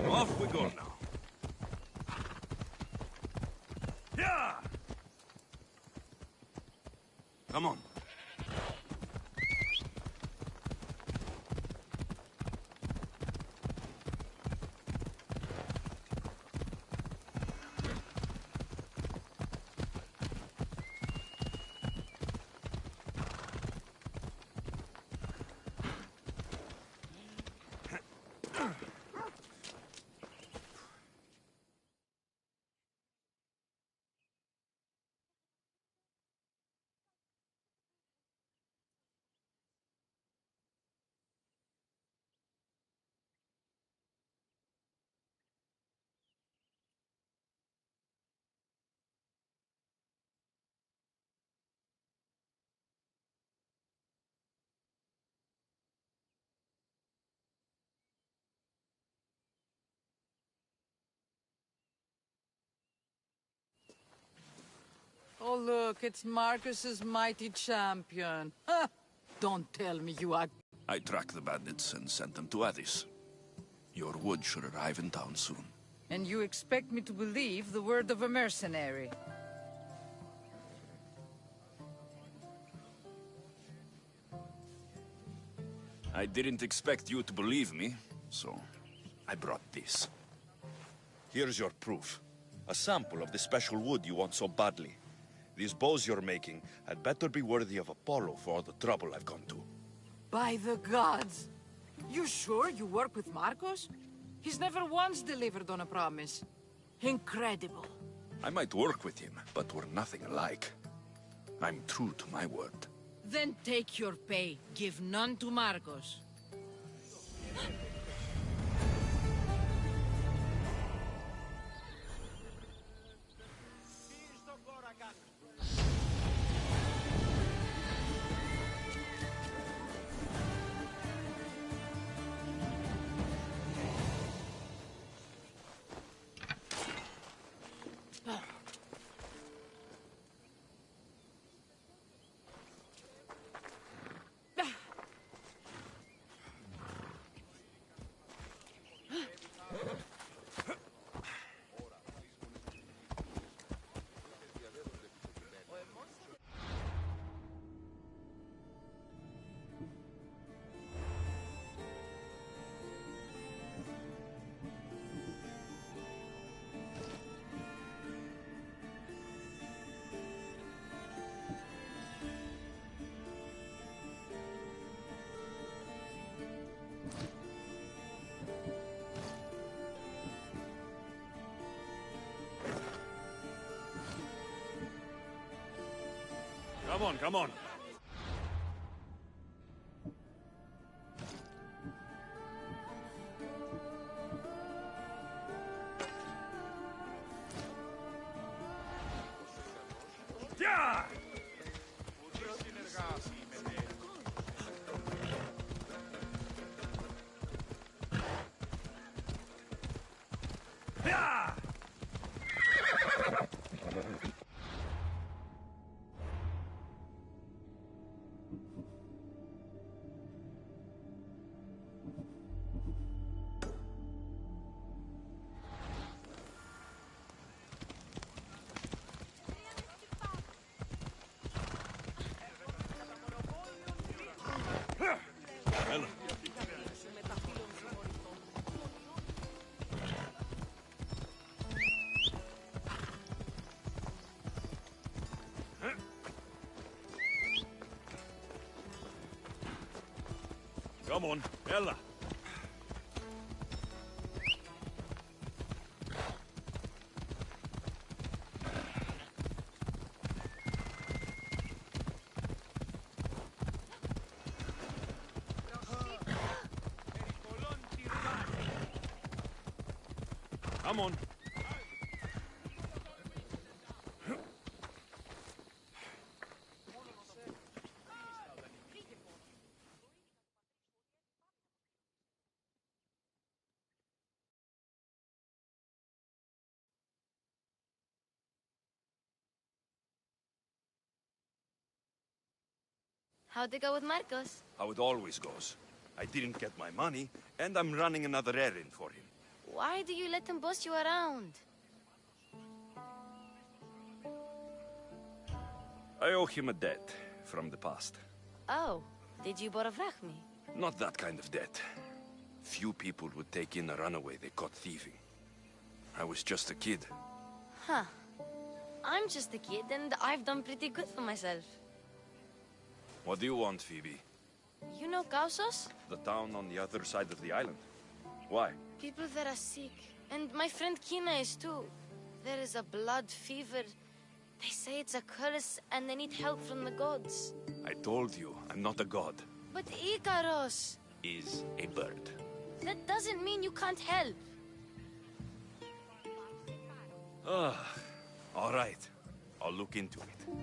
Off we go now. Yeah! Come on. Oh, look, it's Marcus's mighty champion. Ha! Don't tell me you are... I tracked the bandits and sent them to Odyssey. Your wood should arrive in town soon. And you expect me to believe the word of a mercenary? I didn't expect you to believe me, so I brought this. Here's your proof. A sample of the special wood you want so badly. These bows you're making had better be worthy of Apollo for all the trouble I've gone to. By the gods! You sure you work with Marcos? He's never once delivered on a promise. Incredible. I might work with him, but we're nothing alike. I'm true to my word. Then take your pay. Give none to Marcos. Come on. Yeah! Yeah! Come on, Ella. Come on. How'd it go with Marcos? How it always goes. I didn't get my money, and I'm running another errand for him. Why do you let them boss you around? I owe him a debt from the past. Oh, did you borvrach me? Not that kind of debt. Few people would take in a runaway they caught thieving. I was just a kid. Huh. I'm just a kid and I've done pretty good for myself. What do you want, Phoebe? You know Kausos? The town on the other side of the island. Why? People that are sick. And my friend Kina is too. There is a blood fever. They say it's a curse and they need help from the gods. I told you, I'm not a god. But Ikaros Is a bird. that doesn't mean you can't help. All right. I'll look into it.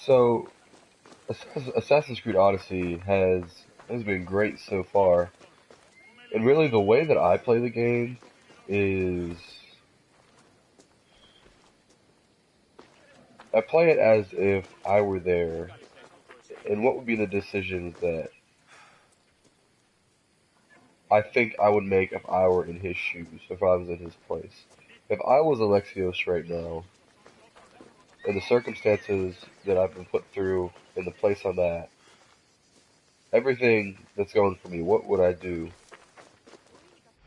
So, Assassin's Creed Odyssey has been great so far, and really the way that I play the game is I play it as if I were there, and what would be the decisions that I think I would make if I were in his shoes, if I was in his place. If I was Alexios right now, in the circumstances that I've been put through, in the place I'm at, everything that's going for me, what would I do?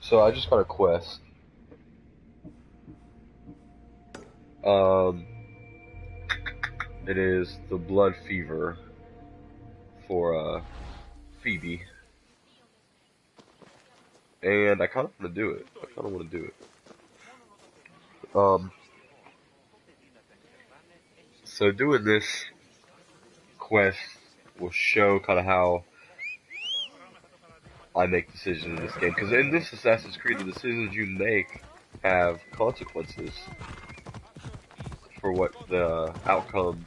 So I just got a quest. It is the blood fever for Phoebe, and I kind of want to do it. So doing this quest will show kind of how I make decisions in this game. Because in this Assassin's Creed, the decisions you make have consequences for what the outcome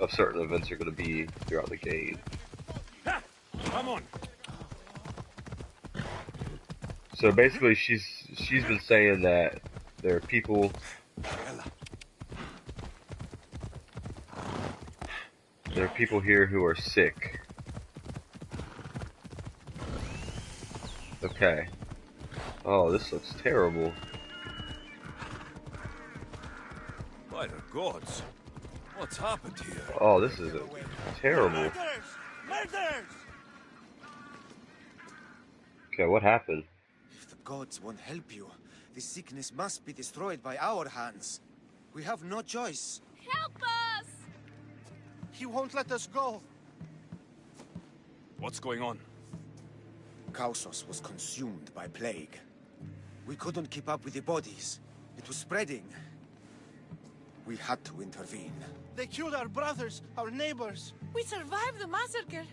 of certain events are going to be throughout the game. Come on. So basically, she's been saying that there are people. There are people here who are sick. Okay. Oh, this looks terrible. By the gods. What's happened here? Oh, this is terrible. Murders! Okay, what happened? If the gods won't help you, the sickness must be destroyed by our hands. We have no choice. Help us! He won't let us go. What's going on? Kausos was consumed by plague. We couldn't keep up with the bodies. It was spreading. We had to intervene. They killed our brothers, our neighbors. We survived the massacre,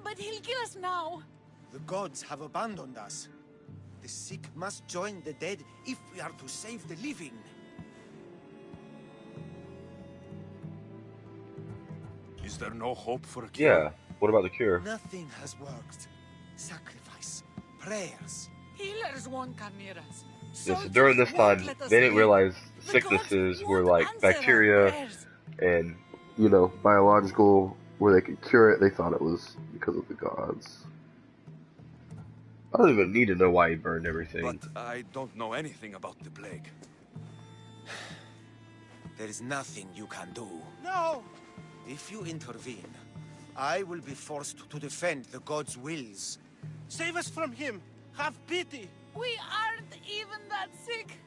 but he'll kill us now. The gods have abandoned us. The sick must join the dead if we are to save the living. Is there no hope for a cure? Yeah. What about the cure? Nothing has worked. Sacrifice, prayers. Healers won't come near us. Yeah, so during this time, they didn't realize sicknesses were like bacteria and, you know, biological, where they could cure it. They thought it was because of the gods. I don't even need to know why he burned everything. But I don't know anything about the plague. There is nothing you can do. No! If you intervene, I will be forced to defend the gods' wills. Save us from him. Have pity. We aren't even that sick.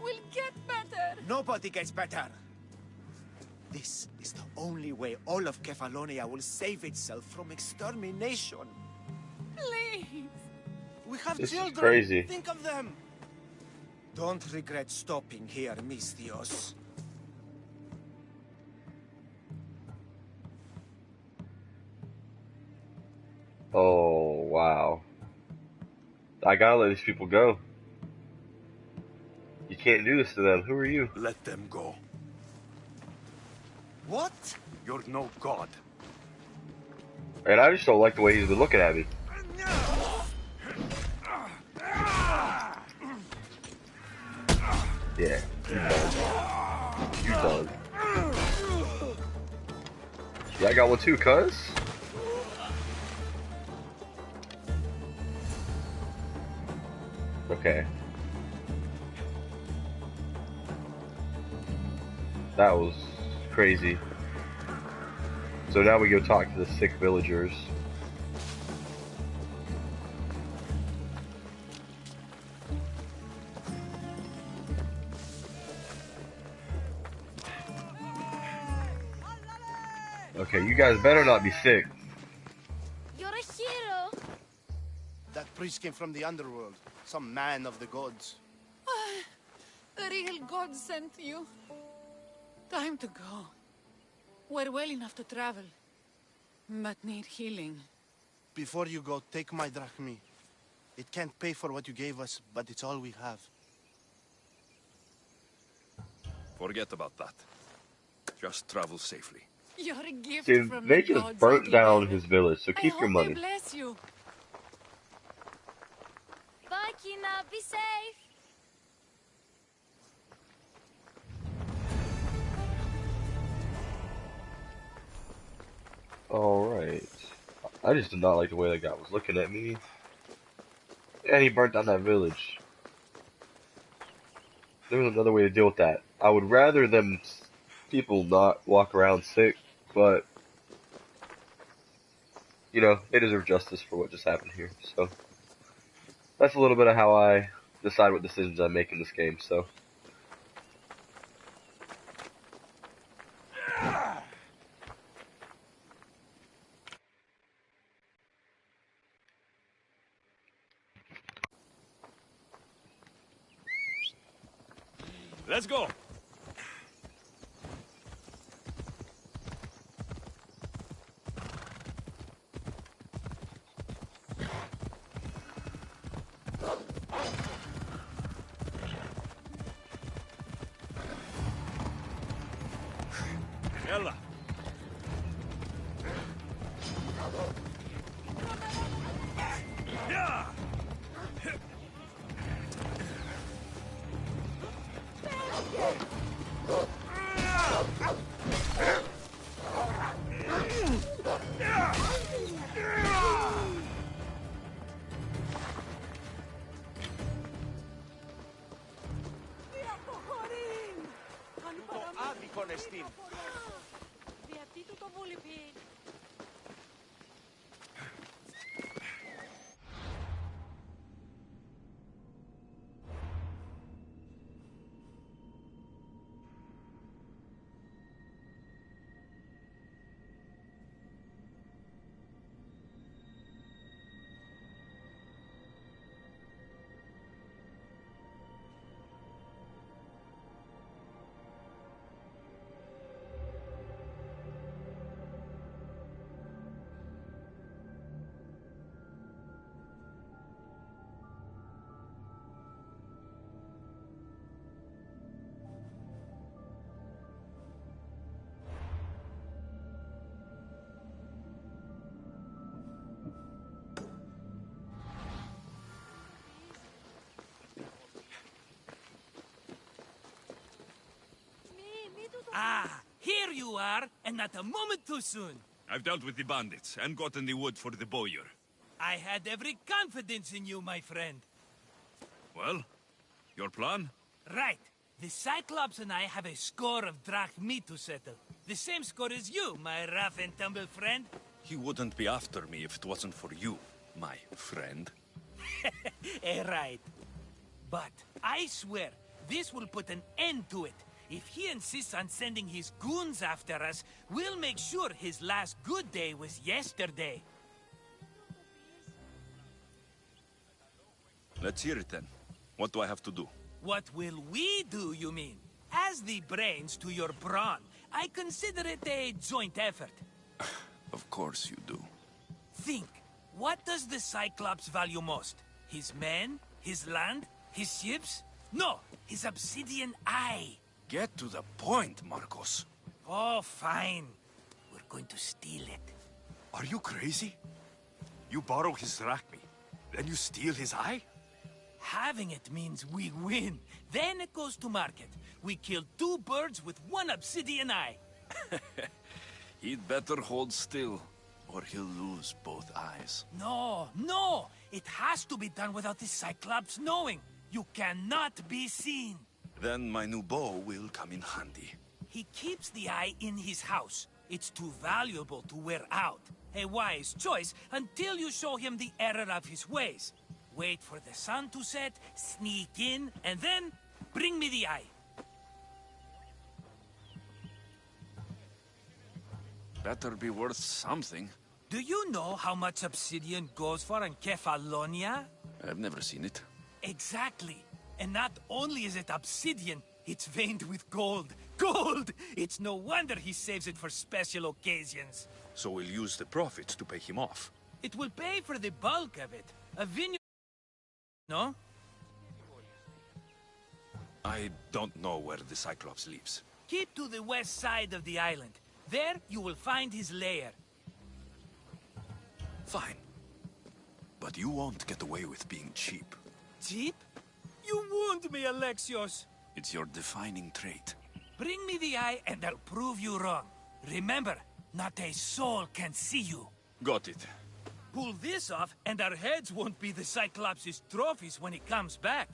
We'll get better. Nobody gets better. This is the only way all of Kefalonia will save itself from extermination. Please. We have This is children. crazy. Think of them. Don't regret stopping here, Mistios. Oh, wow. I gotta let these people go. You can't do this to them. Who are you? Let them go. What? You're no god. And I just don't like the way he's been looking at me. Yeah, you done. Yeah, I got one too, cuz. Okay. That was crazy. So now we go talk to the sick villagers. Okay, you guys better not be sick. You're a hero. That priest came from the underworld. Some man of the gods. The real God sent you. Time to go. We're well enough to travel, but need healing. Before you go, take my drachmi. It can't pay for what you gave us, but it's all we have. Forget about that. Just travel safely. You're a gift Dude, from they the just gods, burnt little down baby. his village, so I keep your hope money. they bless you. Bye, Kina. Be safe. Alright. I just did not like the way that guy was looking at me. And he burnt down that village. There's another way to deal with that. I would rather them people not walk around sick, but you know, they deserve justice for what just happened here. So that's a little bit of how I decide what decisions I make in this game. So Let's go. Yalla. Yeah. Ah, here you are, and not a moment too soon. I've dealt with the bandits and gotten the wood for the bowyer. I had every confidence in you, my friend. Well, your plan? Right. The Cyclops and I have a score of drachmi to settle. The same score as you, my rough and tumble friend. He wouldn't be after me if it wasn't for you, my friend. Right. But I swear, this will put an end to it. If he insists on sending his goons after us, we'll make sure his last good day was yesterday. Let's hear it then. What do I have to do? What will we do, you mean? As the brains to your brawn, I consider it a joint effort. Of course you do. Think, what does the Cyclops value most? His men? His land? His ships? No, his obsidian eye. Get to the point, Marcos. Oh, fine. We're going to steal it. Are you crazy? You borrow his drachmi, then you steal his eye? Having it means we win. Then it goes to market. We kill 2 birds with 1 obsidian eye. He'd better hold still, or he'll lose both eyes. No, no! It has to be done without the Cyclops knowing. You cannot be seen. Then my new bow will come in handy. He keeps the eye in his house. It's too valuable to wear out. A wise choice until you show him the error of his ways. Wait for the sun to set, sneak in, and then bring me the eye. Better be worth something. Do you know how much obsidian goes for in Kefalonia? I've never seen it. Exactly. And not only is it obsidian, it's veined with gold. Gold! It's no wonder he saves it for special occasions. So we'll use the profits to pay him off. It will pay for the bulk of it. A vineyard... No? I don't know where the Cyclops lives. Keep to the west side of the island. There you will find his lair. Fine. But you won't get away with being cheap. Cheap? You wound me, Alexios. It's your defining trait. Bring me the eye and I'll prove you wrong. Remember, not a soul can see you. Got it. Pull this off and our heads won't be the Cyclops' trophies when he comes back.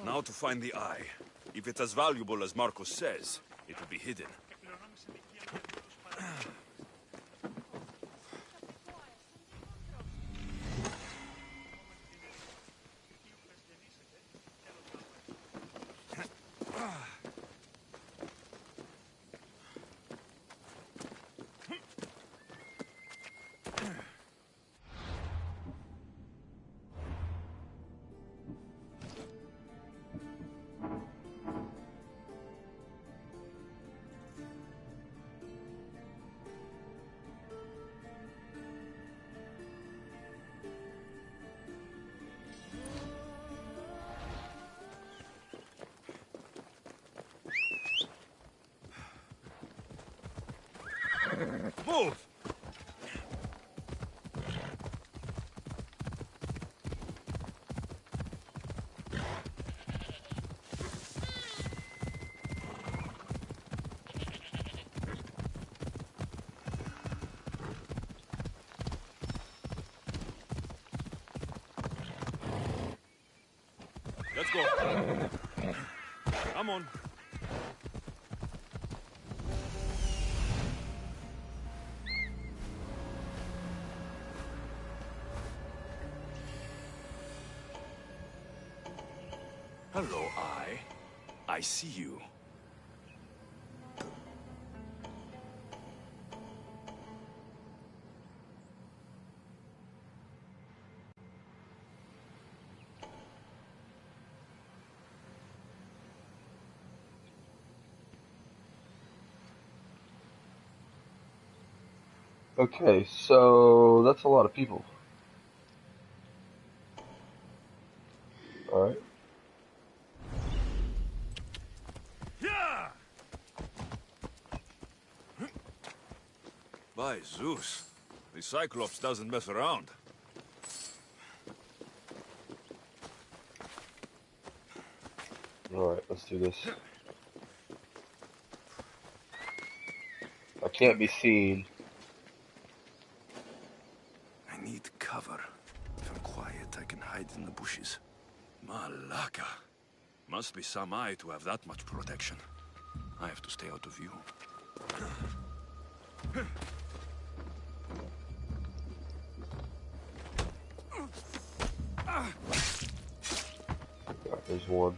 Now to find the eye. If it's as valuable as Marcos says, it will be hidden. Move! Let's go. Come on. Hello, Eye. I see you. Okay, so that's a lot of people. Alright. By Zeus, the Cyclops doesn't mess around. Alright, let's do this. I can't be seen. I need cover. If I'm quiet, I can hide in the bushes. Malaka. Must be some eye to have that much protection. I have to stay out of view. Alright, there's one.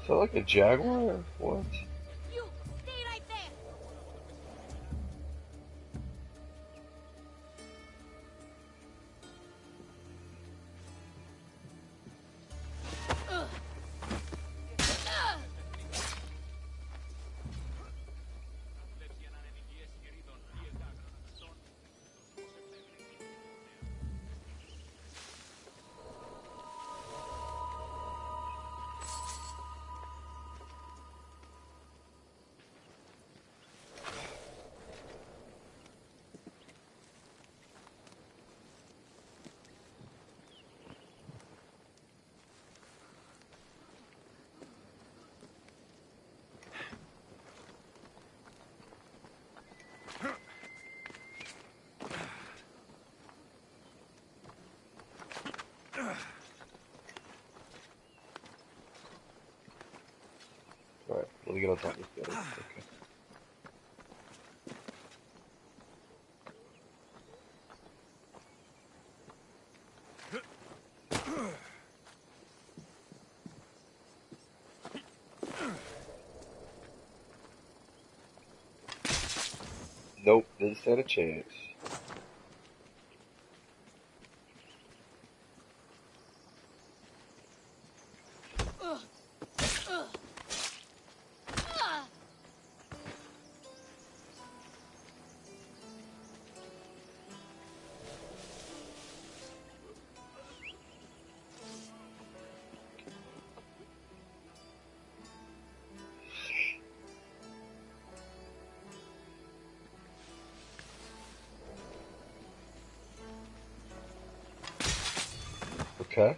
Is that like a jaguar or what? You stay right there. Alright, let me get on top of this building. Okay. Nope, didn't stand a chance. Okay.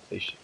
Patience.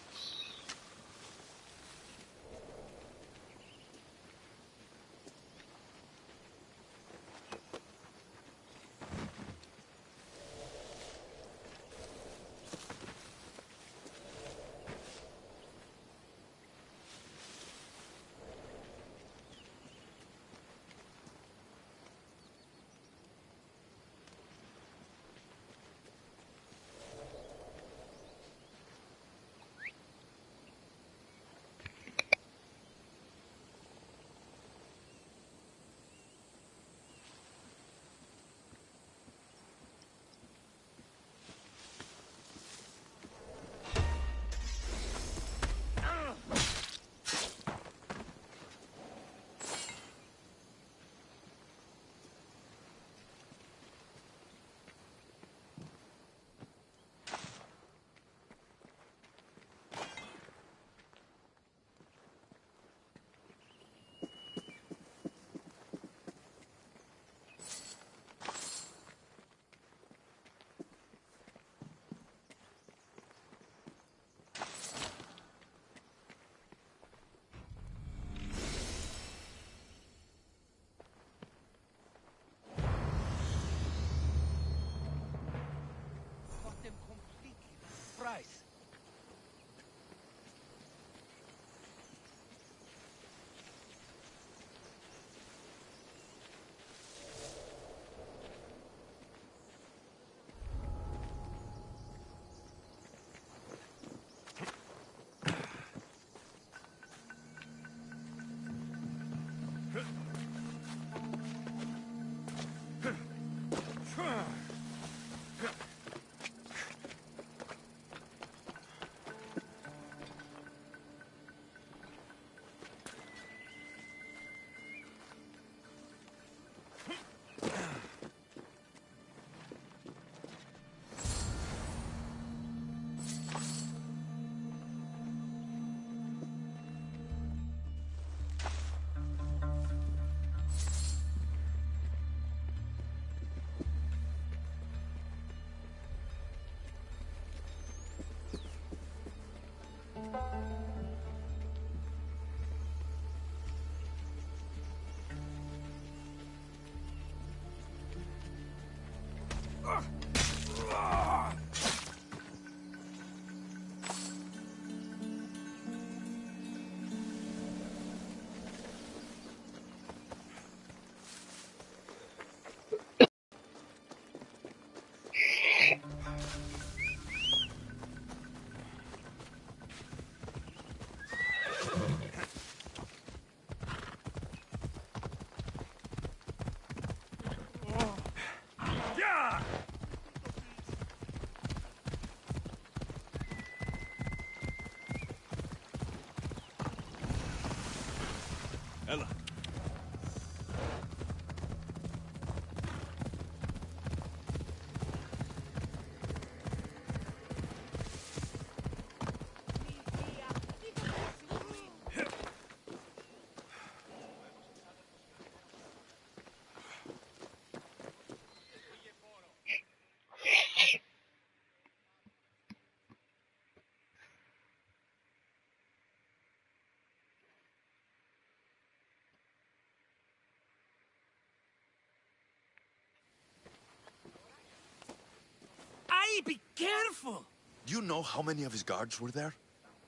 Hey, be careful! Do you know how many of his guards were there?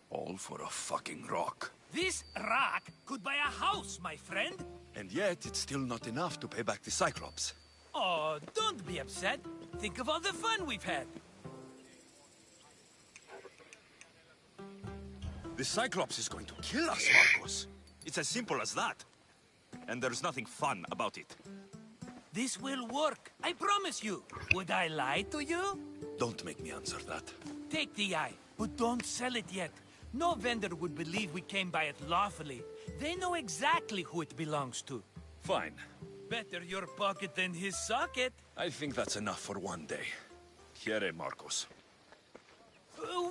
All for a fucking rock. This rock could buy a house, my friend. And yet, it's still not enough to pay back the Cyclops. Oh, don't be upset. Think of all the fun we've had. The Cyclops is going to kill us, Marcos. It's as simple as that. And there's nothing fun about it. This will work, I promise you. Would I lie to you? Don't make me answer that. Take the eye, but don't sell it yet. No vendor would believe we came by it lawfully. They know exactly who it belongs to. Fine. Better your pocket than his socket. I think that's enough for one day. Here, Marcos.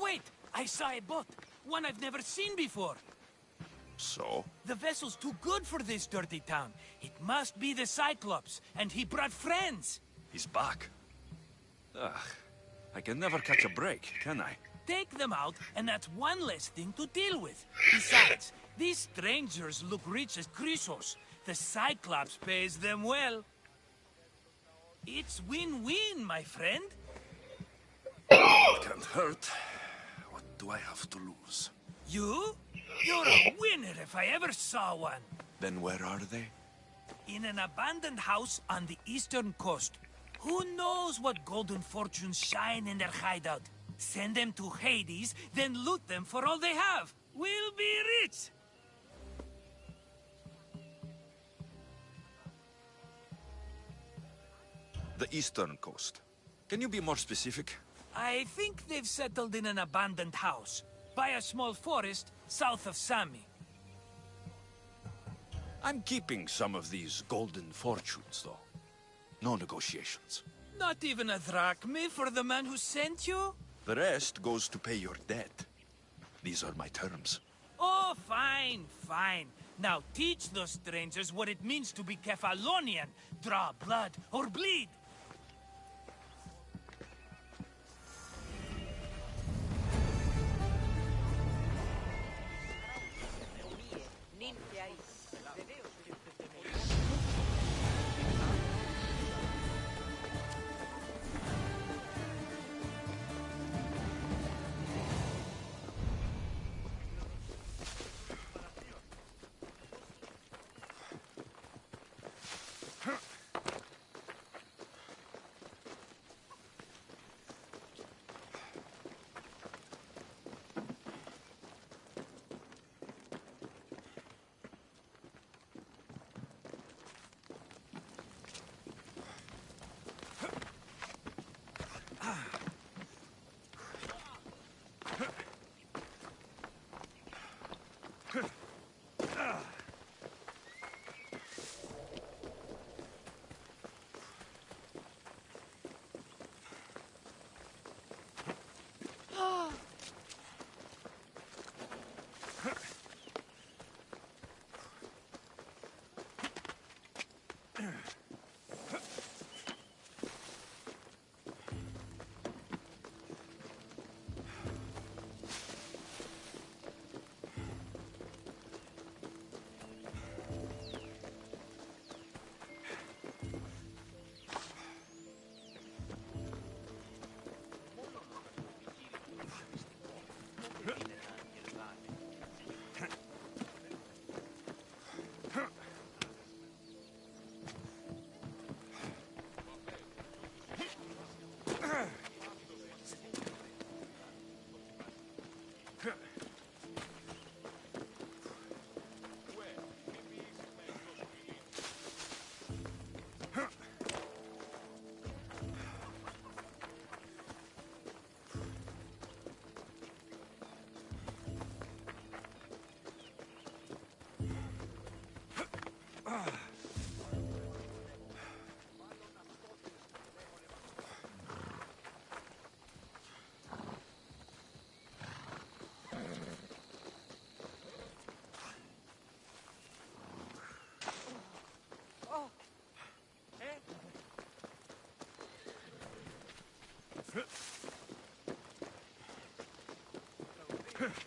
Wait! I saw a boat. One I've never seen before. So? The vessel's too good for this dirty town. It must be the Cyclops, and he brought friends. He's back. Ugh. I can never catch a break, can I? Take them out, and that's one less thing to deal with. Besides, these strangers look rich as Chrysos. The Cyclops pays them well. It's win-win, my friend. It can't hurt. What do I have to lose? You? You're a winner if I ever saw one. Then where are they? In an abandoned house on the eastern coast. Who knows what golden fortunes shine in their hideout? Send them to Hades, then loot them for all they have. We'll be rich! The eastern coast. Can you be more specific? I think they've settled in an abandoned house, by a small forest south of Sami. I'm keeping some of these golden fortunes, though. No negotiations. Not even a drachme for the man who sent you? The rest goes to pay your debt. These are my terms. Oh, fine, fine. Now teach those strangers what it means to be Kefalonian. Draw blood or bleed.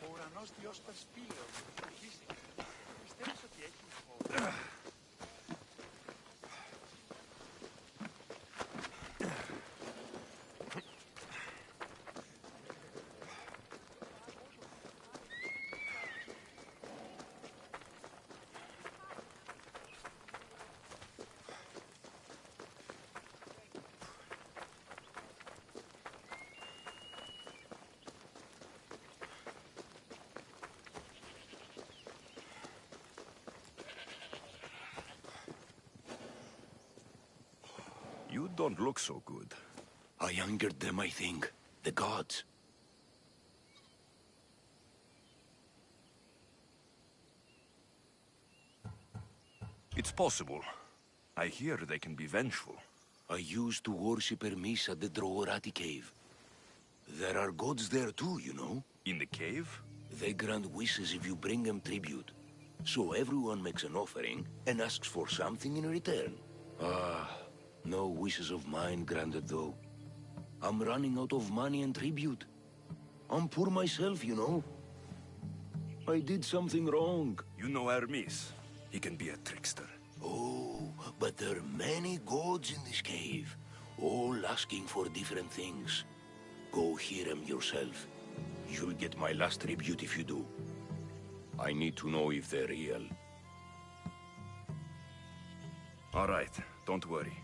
Ο ουρανός Διός Περσπήλεων φυσικά. Πιστεύεις ότι έχει χώρο? You don't look so good. I angered them, I think. The gods. It's possible. I hear they can be vengeful. I used to worship Hermes at the Droorati cave. There are gods there too, you know. In the cave? They grant wishes if you bring them tribute. So everyone makes an offering and asks for something in return. No wishes of mine granted though. I'm running out of money and tribute. I'm poor myself, you know. I did something wrong. You know Hermes. He can be a trickster. Oh, but there are many gods in this cave, all asking for different things. Go hear them yourself. You'll get my last tribute if you do. I need to know if they're real. All right, don't worry.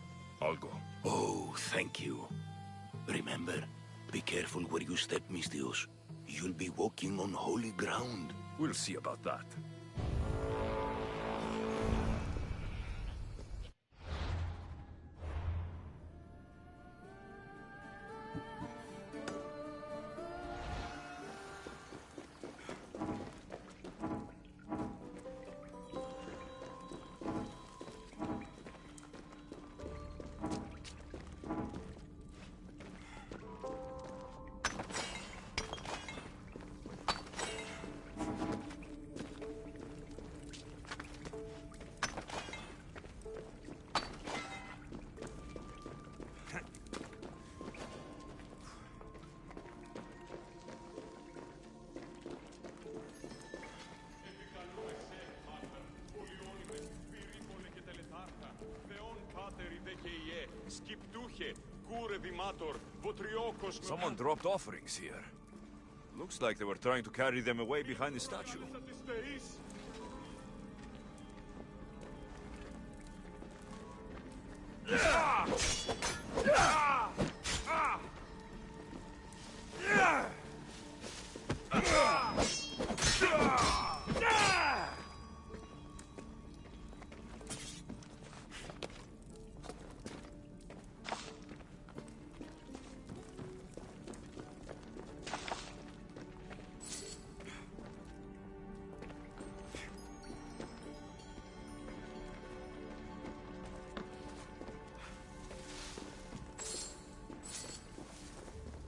I'll go. Oh, thank you. Remember, be careful where you step, Mistios. You'll be walking on holy ground. We'll see about that. Someone dropped offerings here. Looks like they were trying to carry them away behind the statue.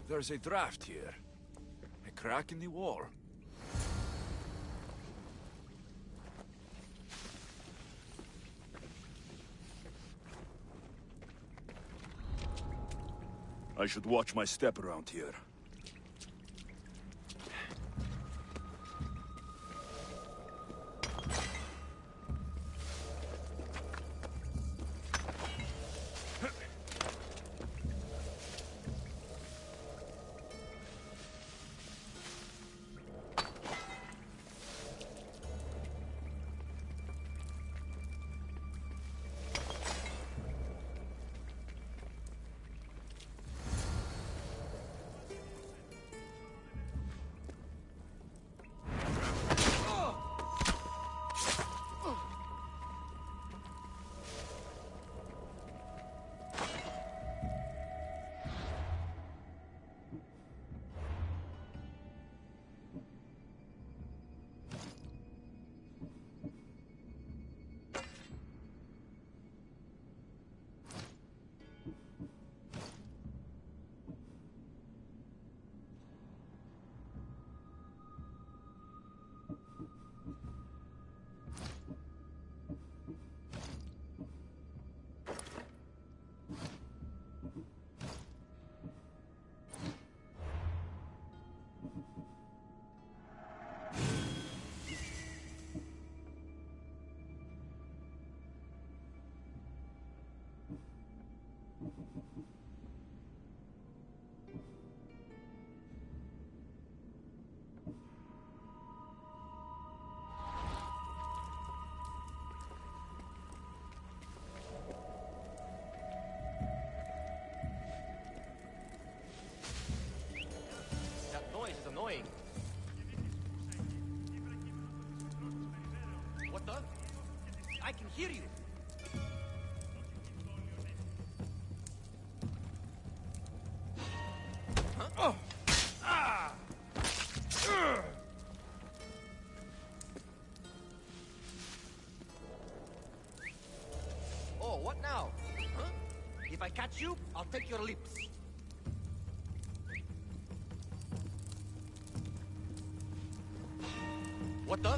There's a draft here. A crack in the wall. I should watch my step around here. Annoying. What the? I can hear you. now? Huh? If I catch you, I'll take your lips. What the?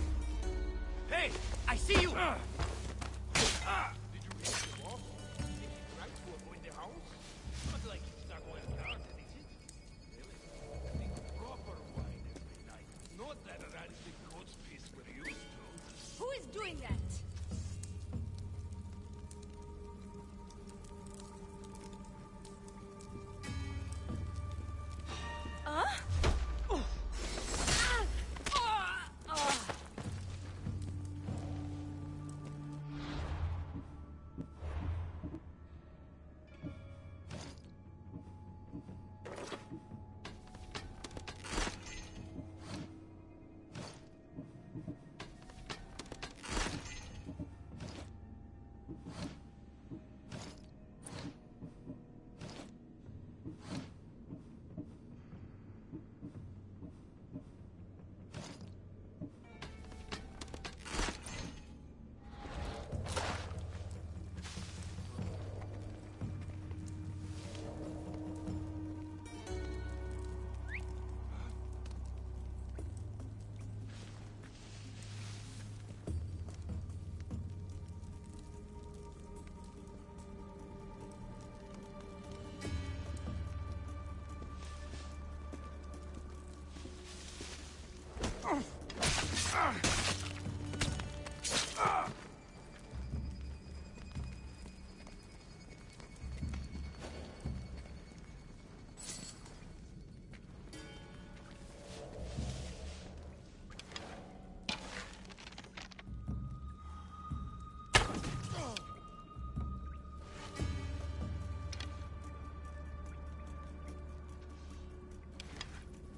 Hey! I see you! Did you hit him off? You think he tried to avoid the house? Not like he's not well guarded, is it? Really? Drink proper wine every night. Not that rancid goat's piss we're used to. Who is doing that?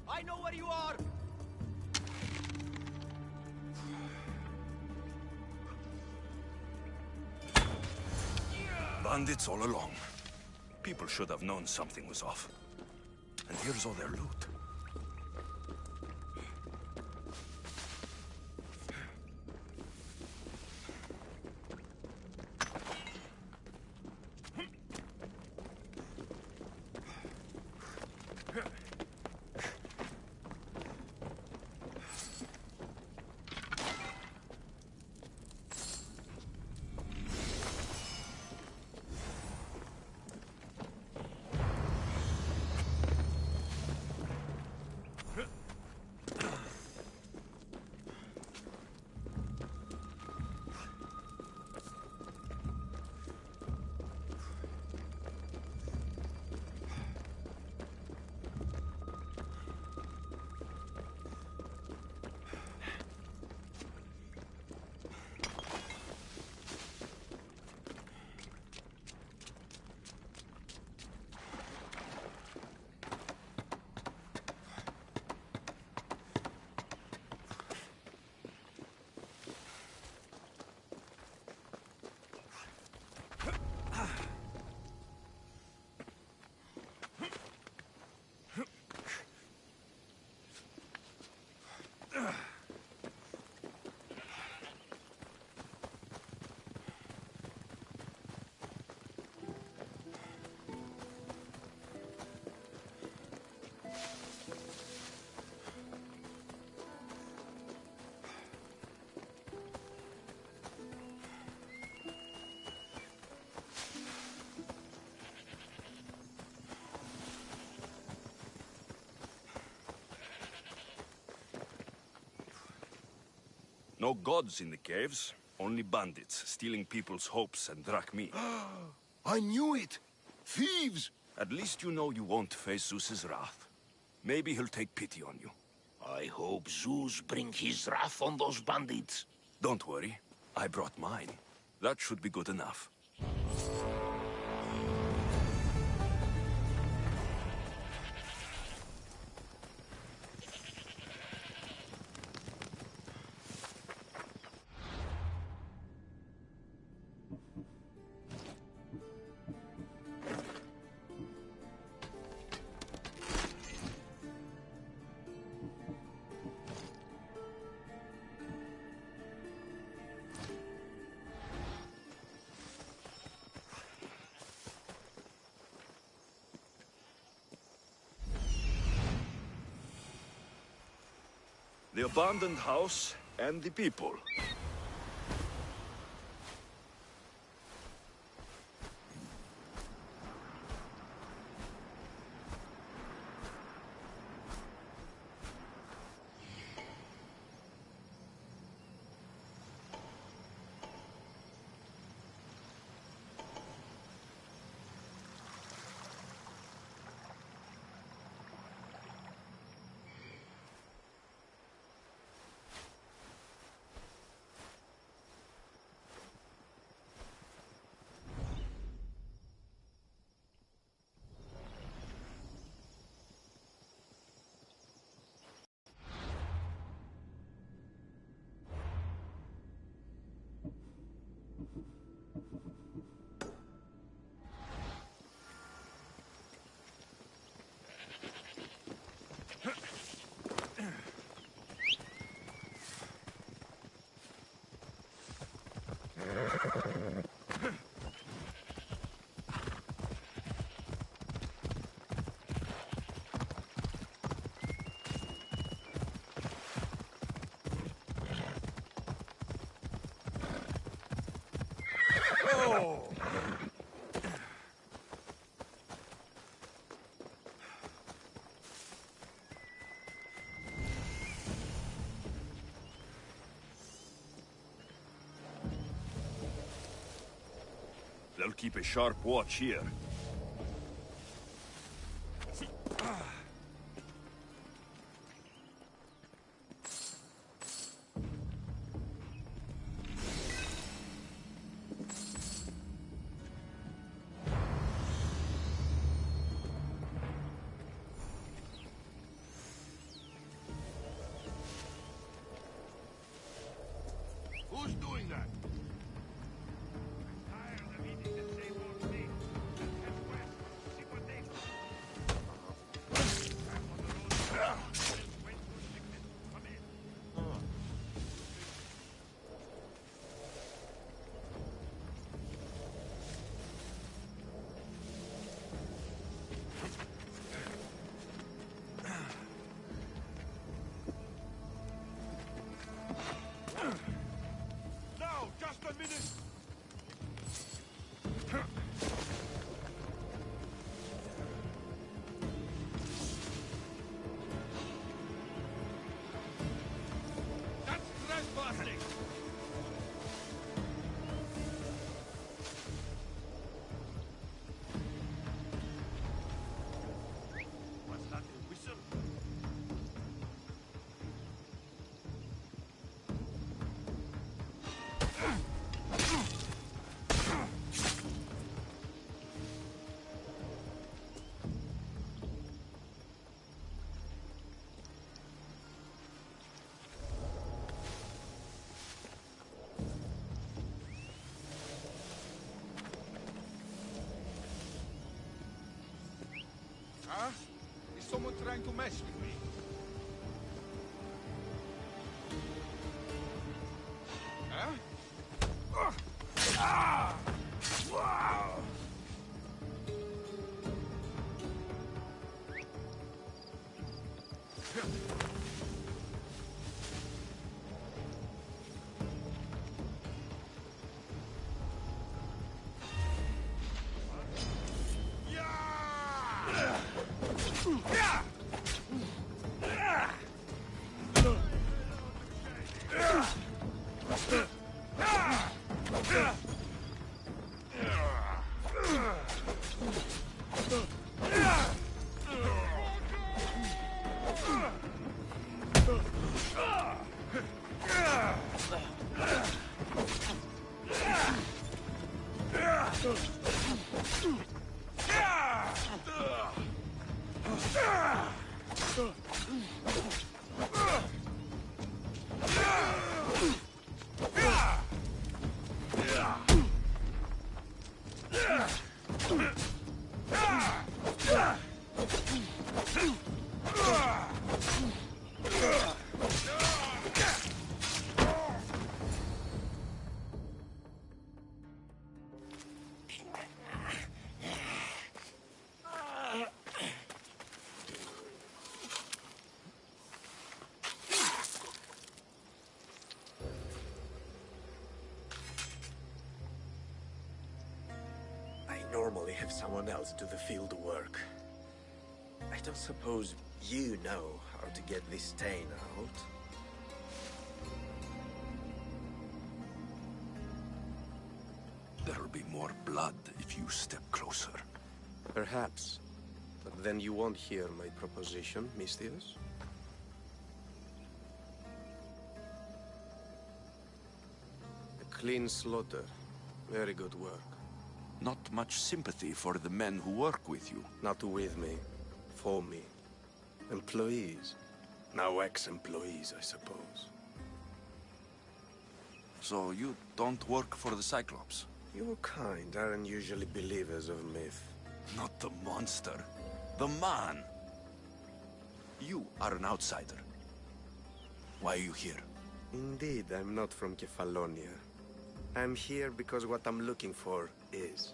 I know where you are! Bandits all along. People should have known something was off. And here's all their loot. No gods in the caves, only bandits stealing people's hopes and drachmi. I knew it! Thieves! At least you know you won't face Zeus's wrath. Maybe he'll take pity on you. I hope Zeus bring his wrath on those bandits. Don't worry, I brought mine. That should be good enough. The abandoned house and the people. They'll keep a sharp watch here. Who's doing that? Huh? Is someone trying to mess with me? Huh? Wow! have someone else do the field work. I don't suppose you know how to get this stain out. There'll be more blood if you step closer. Perhaps. But then you won't hear my proposition, Mistius. A clean slaughter. Very good work. Not much sympathy for the men who work with you. Not with me. For me. Employees. Now ex-employees, I suppose. So you don't work for the Cyclops? Your kind aren't usually believers of myth. Not the monster. The man! You are an outsider. Why are you here? Indeed, I'm not from Kefalonia. I'm here because what I'm looking for is.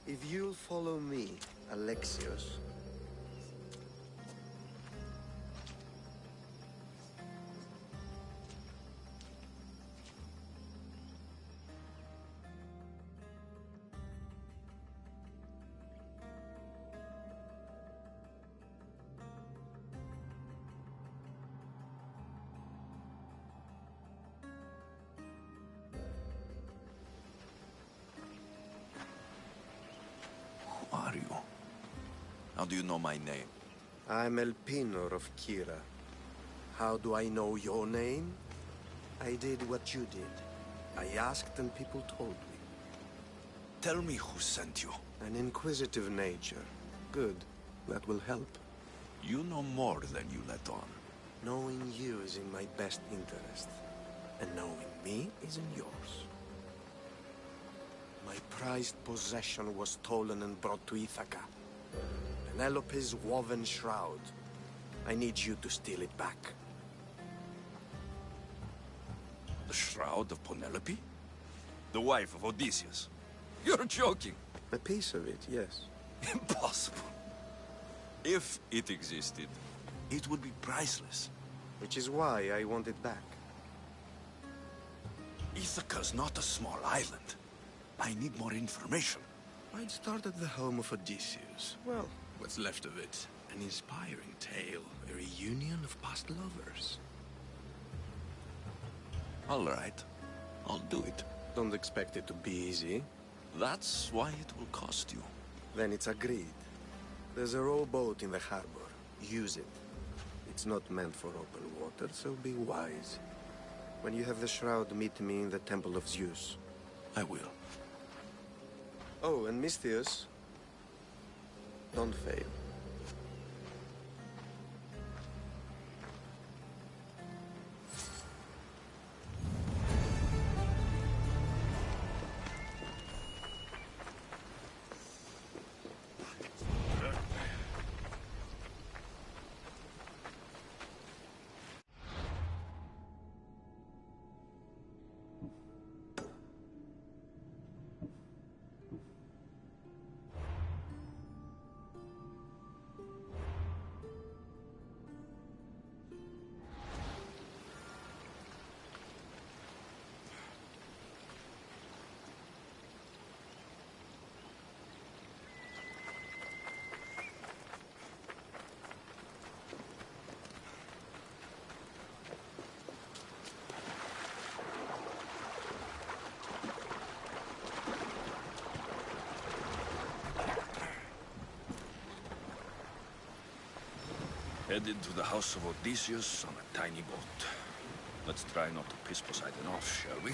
If you'll follow me, Alexios. Who are you? How do you know my name? I'm Elpinor of Kira. How do I know your name? I did what you did. I asked and people told me. Tell me who sent you. An inquisitive nature. Good. That will help. You know more than you let on. Knowing you is in my best interest. And knowing me is in yours. My prized possession was stolen and brought to Ithaca. Penelope's woven shroud. I need you to steal it back. The shroud of Penelope? The wife of Odysseus? You're joking! A piece of it, yes. Impossible. If it existed, it would be priceless. Which is why I want it back. Ithaca's not a small island. I need more information. I'd start at the home of Odysseus. Well, what's left of it. An inspiring tale. A reunion of past lovers. All right. I'll do it. Don't expect it to be easy. That's why it will cost you. Then it's agreed. There's a rowboat in the harbor. Use it. It's not meant for open water, so be wise. When you have the shroud, meet me in the Temple of Zeus. I will. Oh, and Mistius, don't fail. Headed to the house of Odysseus on a tiny boat. Let's try not to piss Poseidon off, shall we?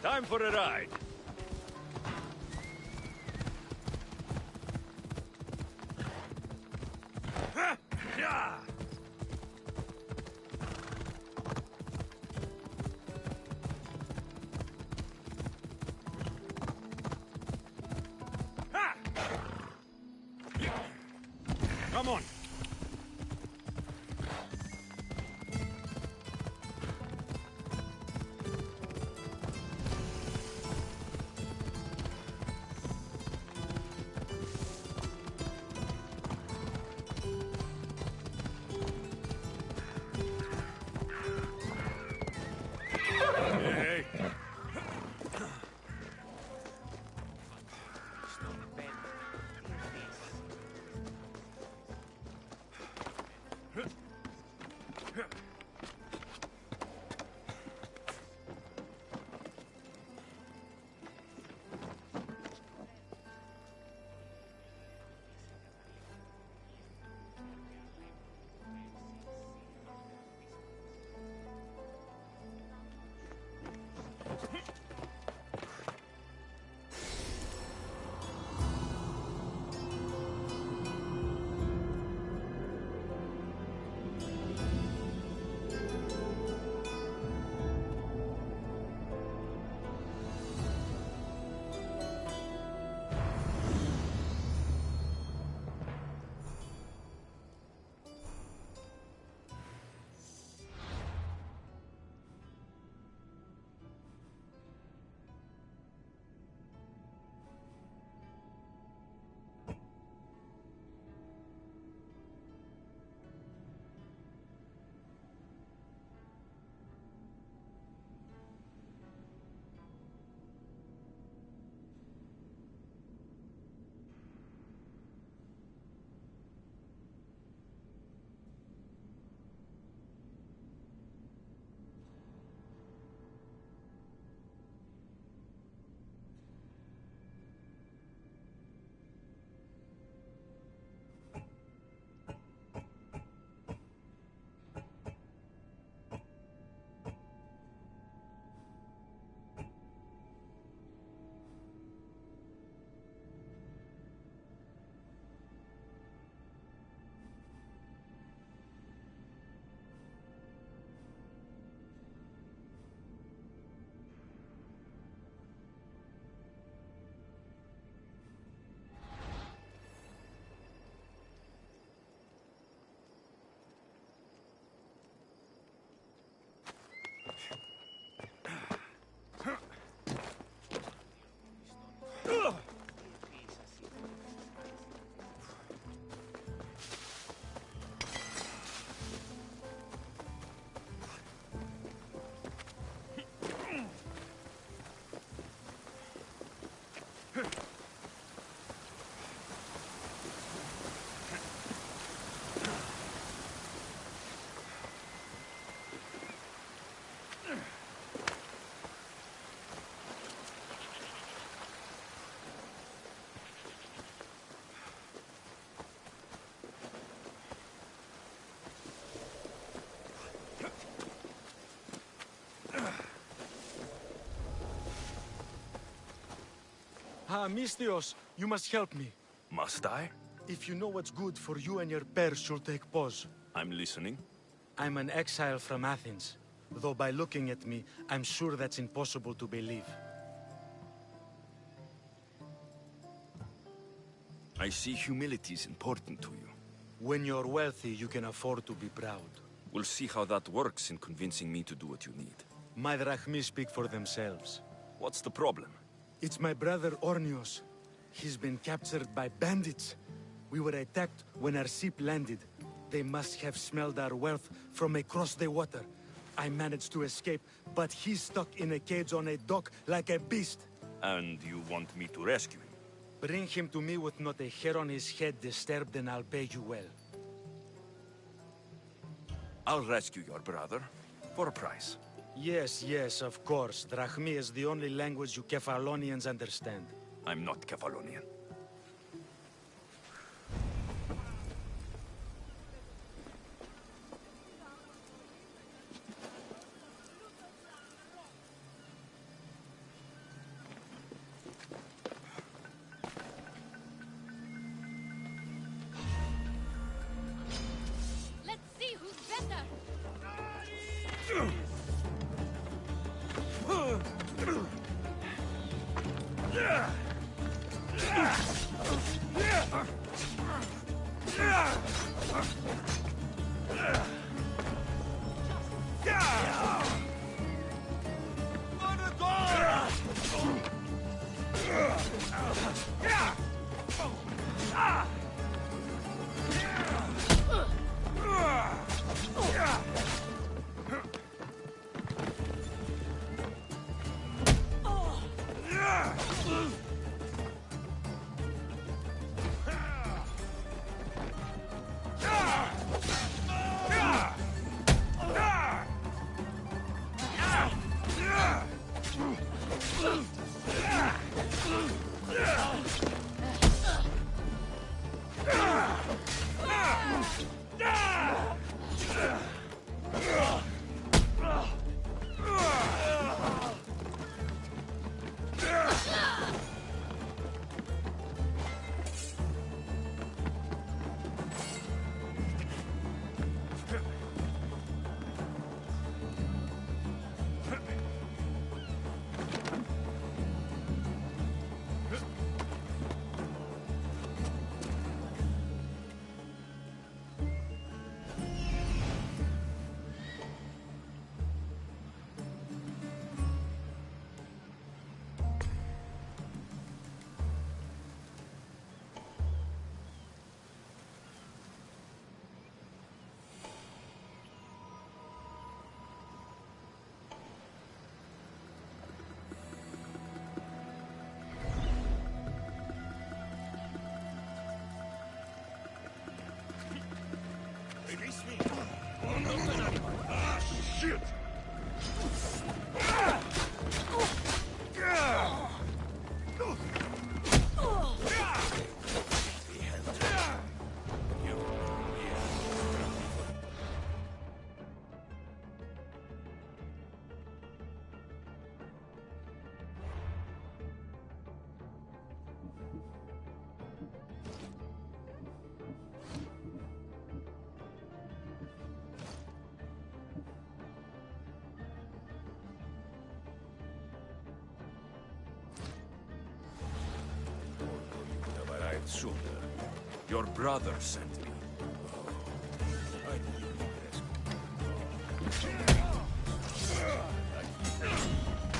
Time for a ride. Come on. Hey. Ah, Mistios, you must help me. Must I? If you know what's good for you and your pairs, you'll take pause. I'm listening. I'm an exile from Athens. Though by looking at me, I'm sure that's impossible to believe. I see humility is important to you. When you're wealthy, you can afford to be proud. We'll see how that works in convincing me to do what you need. My drachmi speak for themselves. What's the problem? It's my brother Ornios. He's been captured by bandits. We were attacked when our ship landed. They must have smelled our wealth from across the water. I managed to escape, but he's stuck in a cage on a dock like a beast. And you want me to rescue him? Bring him to me with not a hair on his head disturbed, and I'll pay you well. I'll rescue your brother, for a price. Yes, yes, of course. Drachmi is the only language you Kefalonians understand. I'm not Kefalonian. Let's see who's better. Release me! Ah, shit! Sooner. Your brother sent me.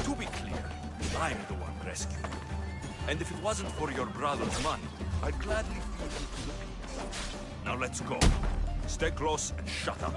To be clear, I'm the one rescuing you. And if it wasn't for your brother's money, I'd gladly feed you to the people. Now let's go. Stay close and shut up.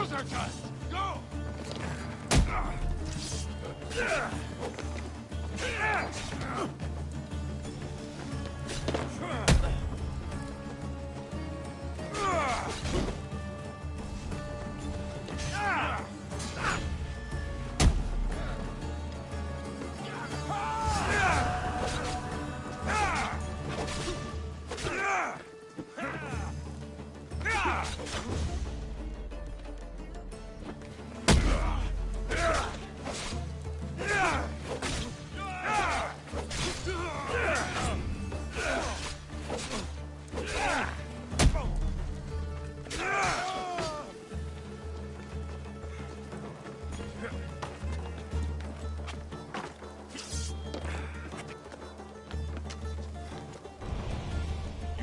Now's our chance! Go!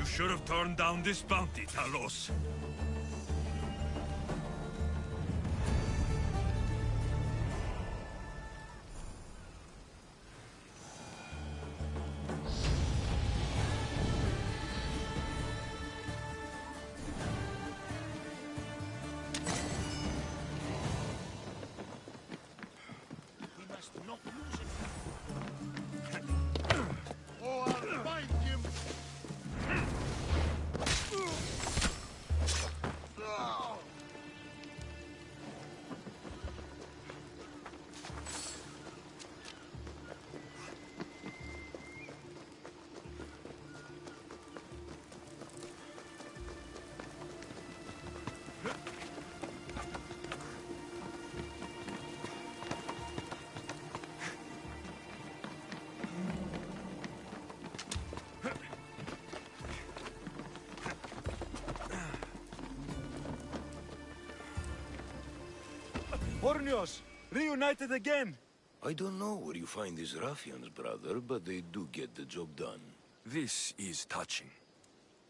You should have turned down this bounty, Talos. We must not lose it. Oh, I'll find him! Hornios, reunited again. I don't know where you find these ruffians, brother, but they do get the job done. This is touching.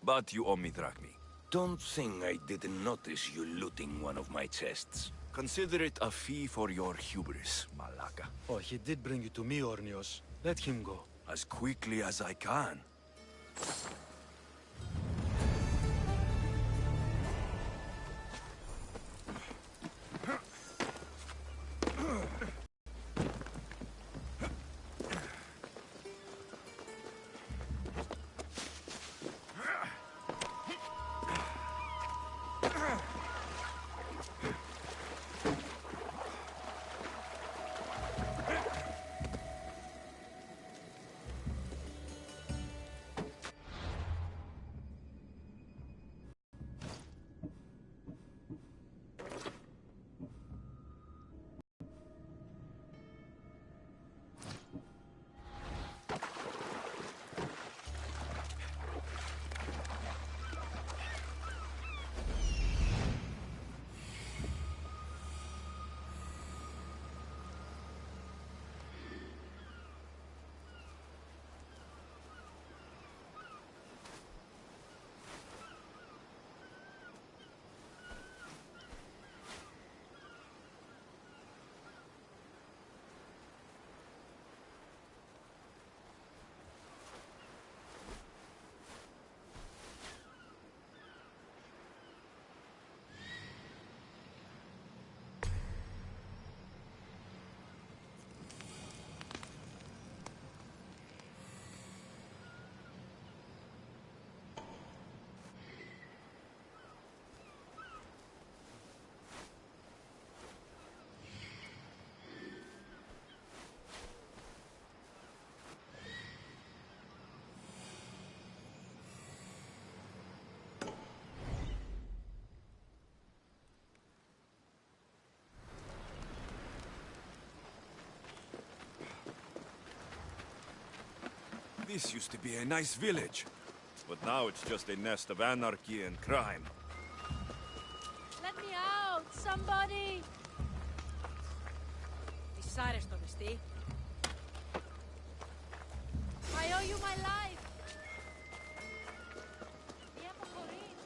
But you owe me drachmi. Don't think I didn't notice you looting one of my chests. Consider it a fee for your hubris, Malaka. Oh, he did bring you to me, Hornios. Let him go. As quickly as I can. This used to be a nice village. But now it's just a nest of anarchy and crime. Let me out! Somebody! Δυσάρεστο, μισθή. I owe you my life! Μη αποχωρείς!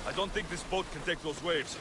I don't think this boat can take those waves.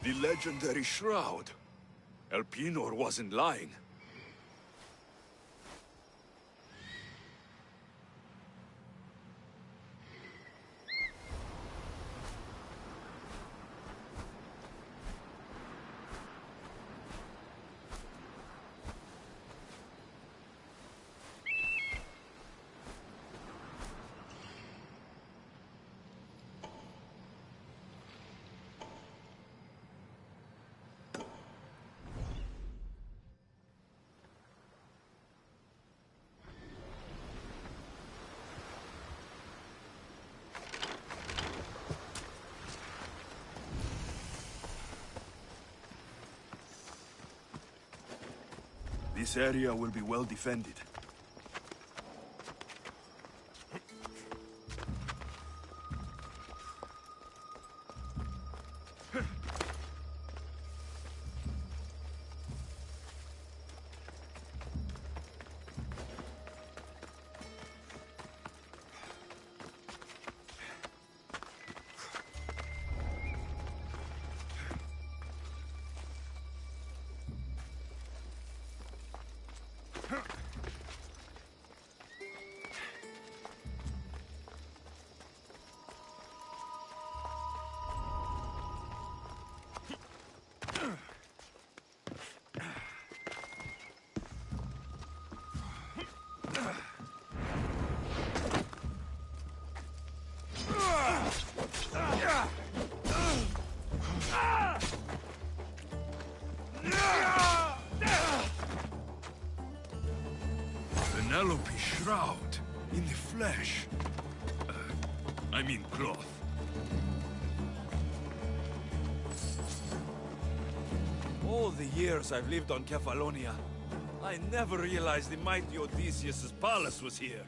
The legendary shroud. Elpinor wasn't lying. This area will be well defended. Penelope shroud in the flesh. I mean cloth. All the years I've lived on Kefalonia, I never realized the mighty Odysseus' palace was here.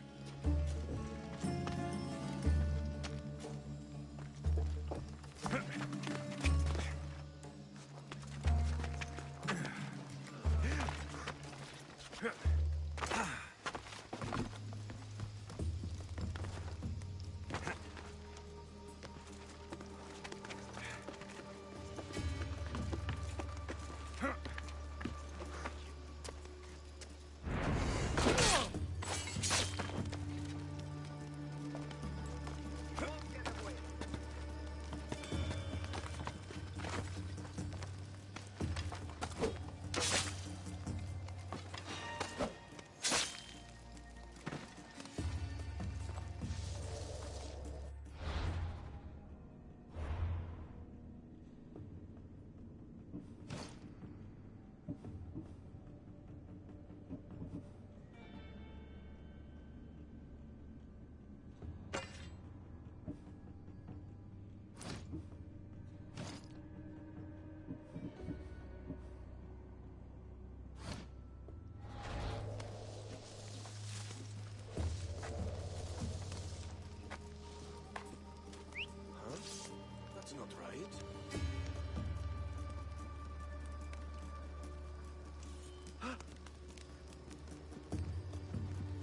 That's not right.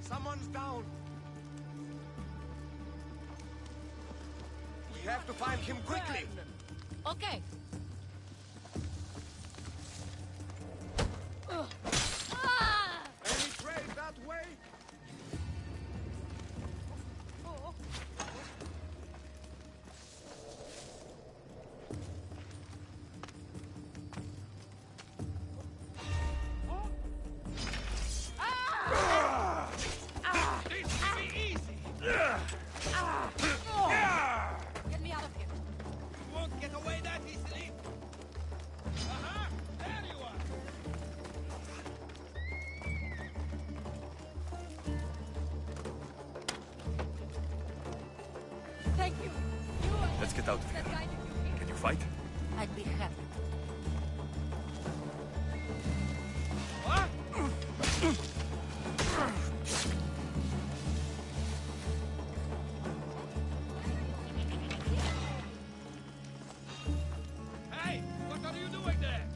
Someone's down. We have to find him quickly. Okay. Any trade that way? Get me out of here. You won't get away that easily. I'd be happy. What? Hey, what are you doing there?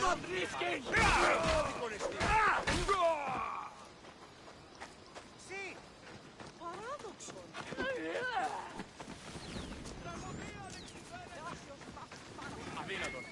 Not risking! Sì! Paradoxon! Avinador.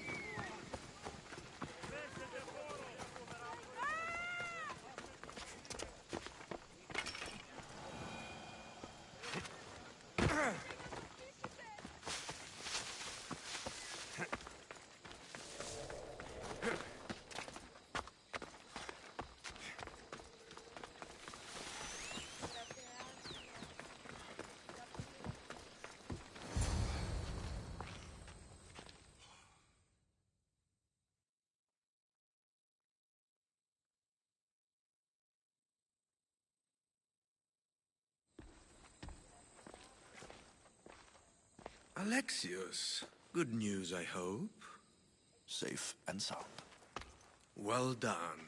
Alexios, good news, I hope. Safe and sound. Well done.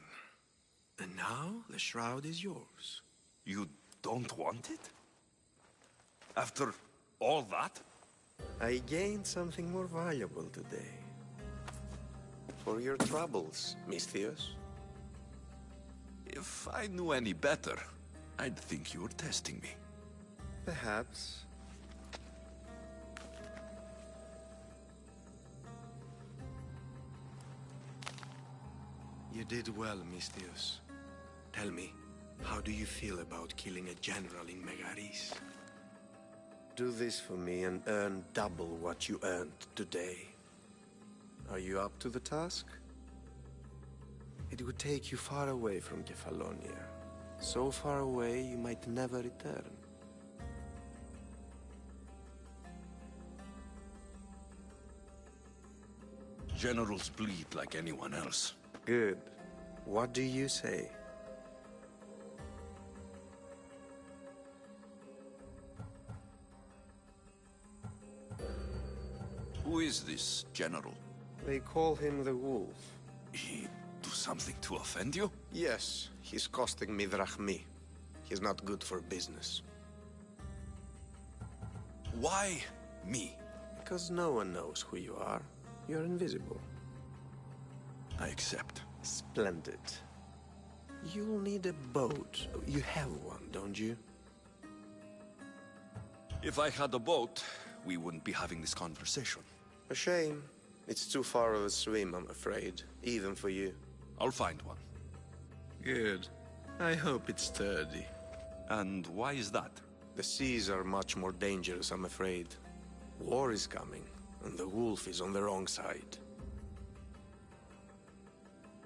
And now, the shroud is yours. You don't want it? After all that? I gained something more valuable today. For your troubles, Misthios. If I knew any better, I'd think you were testing me. Perhaps. You did well, Misthios. Tell me, how do you feel about killing a general in Megaris? Do this for me and earn double what you earned today. Are you up to the task? It would take you far away from Kefalonia. So far away you might never return. Generals bleed like anyone else. Good. What do you say? Who is this general? They call him the Wolf. He do something to offend you? Yes, he's costing me drachmi. He's not good for business. Why me? Because no one knows who you are. You're invisible. I accept. Splendid. You'll need a boat. You have one, don't you? If I had a boat, we wouldn't be having this conversation. A shame. It's too far of a swim, I'm afraid. Even for you. I'll find one. Good. I hope it's sturdy. And why is that? The seas are much more dangerous, I'm afraid. War is coming, and the wolf is on the wrong side.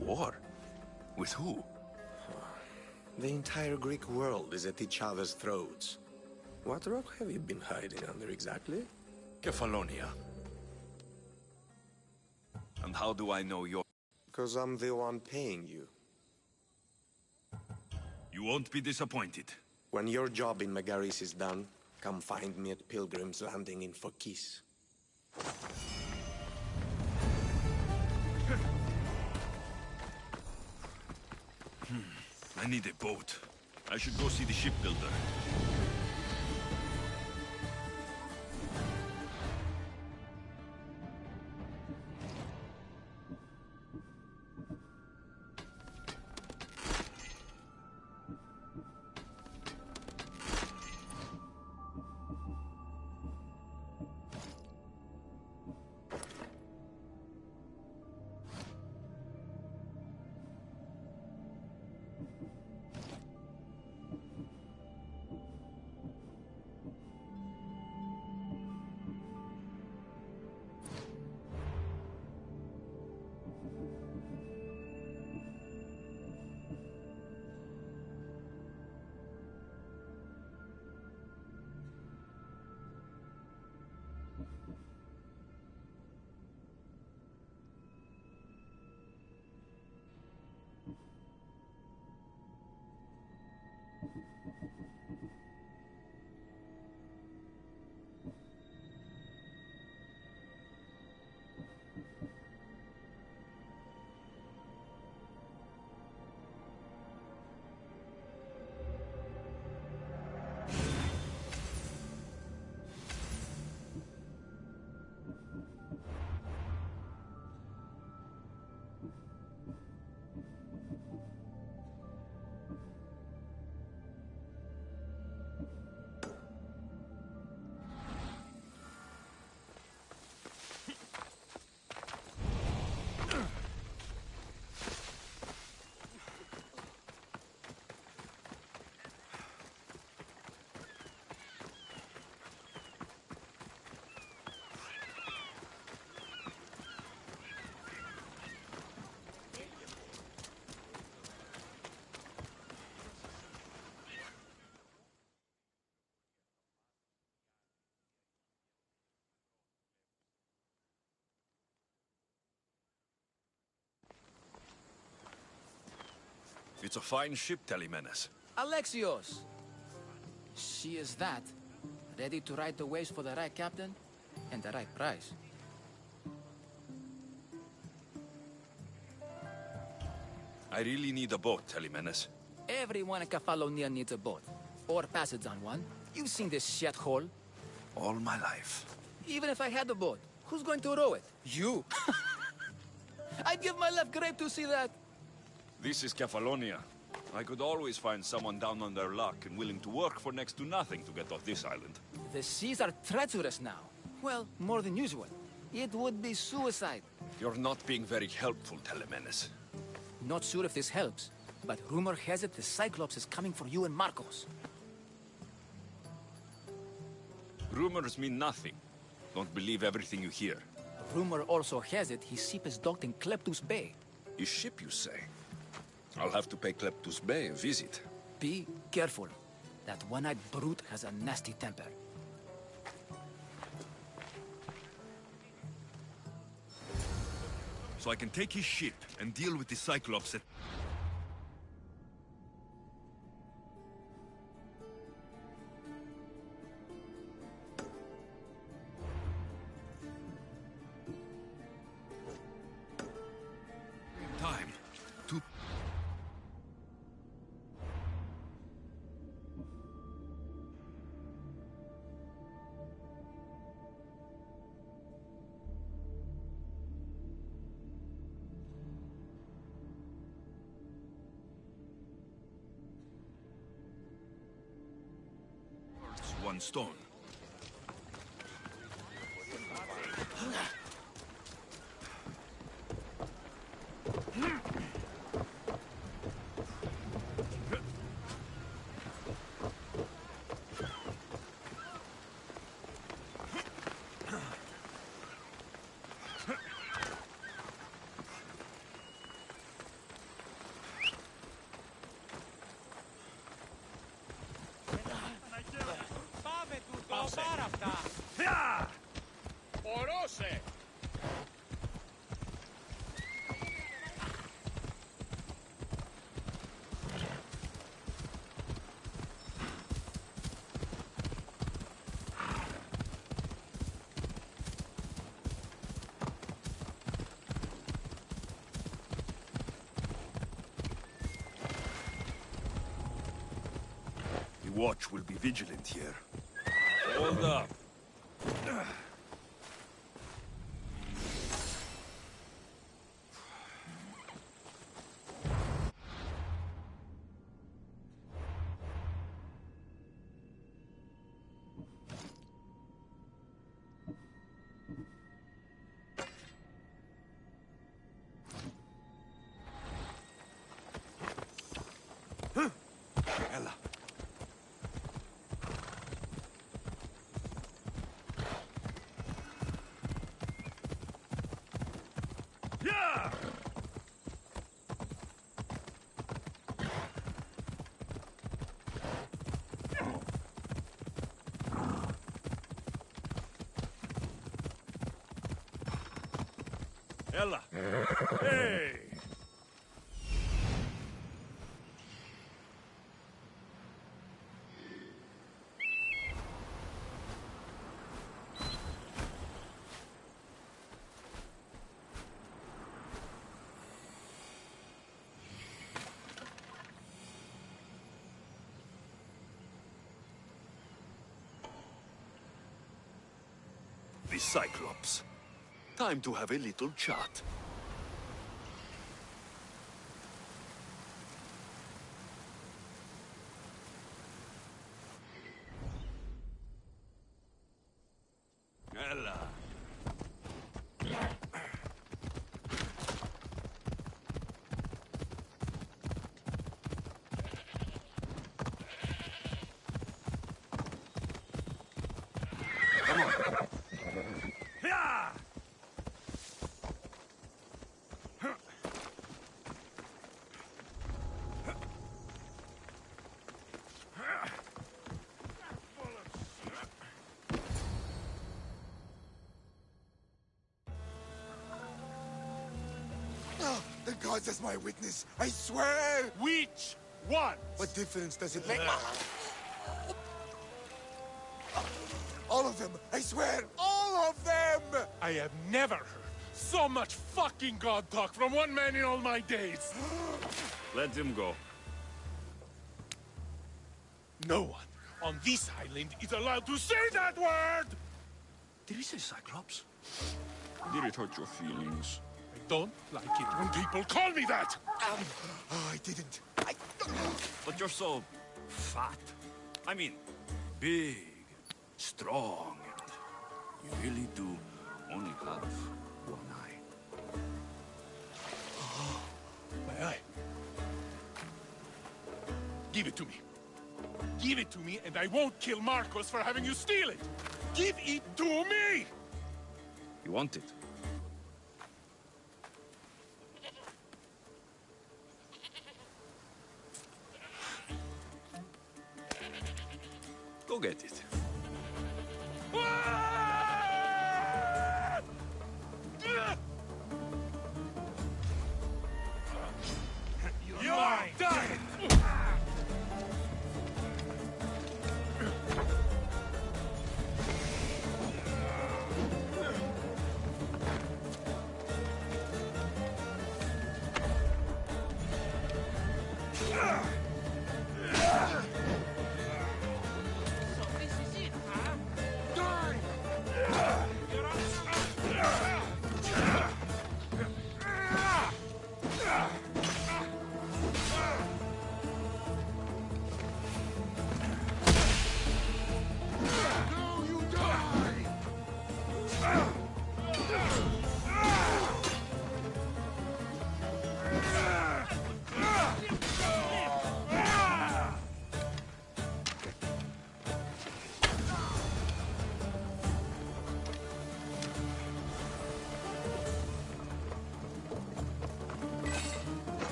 War? With who? The entire Greek world is at each other's throats. What rock have you been hiding under exactly? Kefalonia. And how do I know you're... Because I'm the one paying you. You won't be disappointed. When your job in Megaris is done, come find me at Pilgrim's Landing in Phokis. I need a boat. I should go see the shipbuilder. It's a fine ship, Telemenes. Alexios! She is that. Ready to ride the waves for the right captain and the right price. I really need a boat, Telemenes. Everyone in Kefalonia needs a boat. Or passage on one. You've seen this shithole. All my life. Even if I had a boat, who's going to row it? You! I'd give my left grape to see that. This is Kefalonia. I could always find someone down on their luck and willing to work for next to nothing to get off this island. The seas are treacherous now. Well, more than usual. It would be suicide. You're not being very helpful, Telemenes. Not sure if this helps, but rumor has it the Cyclops is coming for you and Marcos. Rumors mean nothing. Don't believe everything you hear. Rumor also has it his ship is docked in Kleptus Bay. His ship, you say? I'll have to pay Kleptus Bay a visit. Be careful. That one-eyed brute has a nasty temper. So I can take his ship and deal with the Cyclops at... Time to... One stone. Ορόσε! The watch will be vigilant here. Hold up. Ella. Yeah! Ella. Hey! The Cyclops. Time to have a little chat. Ella. Come on. Yeah! gods as my witness, I swear! Which one? What difference does it make? All of them! I swear! All of them! I have never heard so much fucking god talk from one man in all my days. Let him go. No one on this island is allowed to say that word! Did he say Cyclops? Did it hurt your feelings? I don't like it when people call me that! I didn't. But you're so fat. I mean, big, strong. You really do only have one eye. My eye. Give it to me. Give it to me, and I won't kill Marcos for having you steal it! Give it to me! You want it? Go get it. You're mine! Die!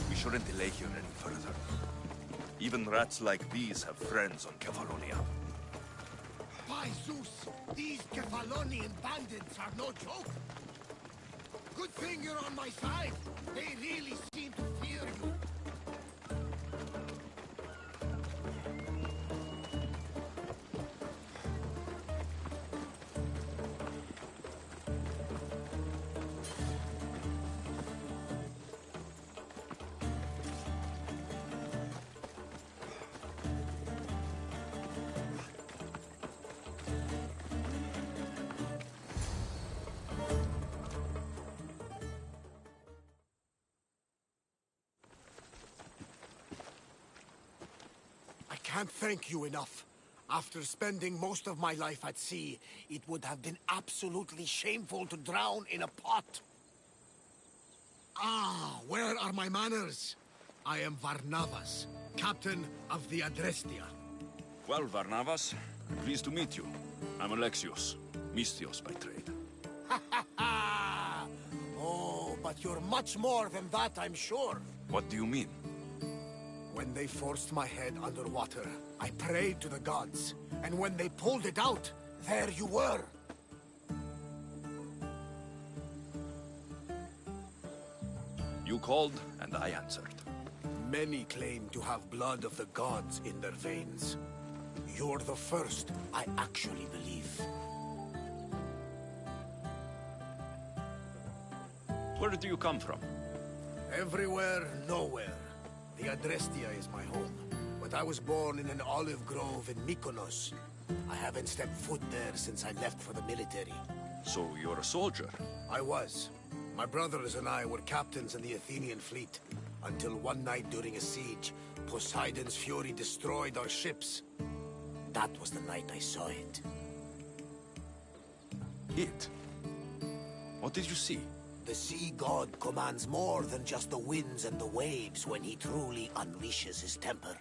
We shouldn't delay here any further. Even rats like these have friends on Kefalonia. By Zeus, these Kefalonian bandits are no joke. Good thing you're on my side. They really seem to fear you. I can't thank you enough. After spending most of my life at sea, it would have been absolutely shameful to drown in a pot. Ah, where are my manners? I am Varnavas, captain of the Adrestia. Well, Varnavas, pleased to meet you. I'm Alexios, Mystios by trade. Oh, but you're much more than that, I'm sure. What do you mean? When they forced my head underwater, I prayed to the gods. And when they pulled it out, there you were. You called, and I answered. Many claim to have blood of the gods in their veins. You're the first I actually believe. Where do you come from? Everywhere, nowhere. The Adrestia is my home, but I was born in an olive grove in Mykonos. I haven't stepped foot there since I left for the military. So you're a soldier? I was. My brothers and I were captains in the Athenian fleet, until one night during a siege, Poseidon's fury destroyed our ships. That was the night I saw it. It? What did you see? The sea god commands more than just the winds and the waves when he truly unleashes his temper.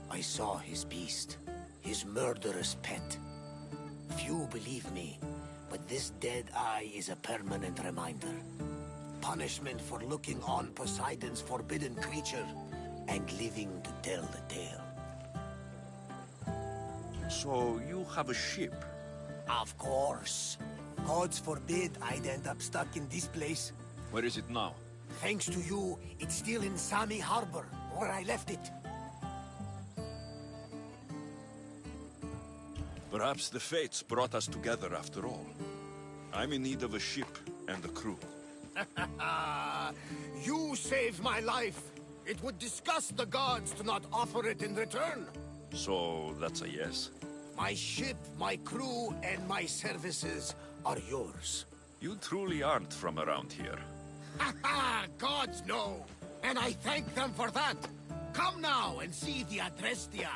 I saw his beast, his murderous pet. Few believe me, but this dead eye is a permanent reminder. Punishment for looking on Poseidon's forbidden creature and living to tell the tale. So you have a ship? Of course. Gods forbid I'd end up stuck in this place. Where is it now? Thanks to you, it's still in Sami Harbor, where I left it. Perhaps the fates brought us together after all. I'm in need of a ship and a crew. You saved my life. It would disgust the gods to not offer it in return. So that's a yes? My ship, my crew, and my services are yours. You truly aren't from around here. Gods know, and I thank them for that. Come now and see the Adrestia.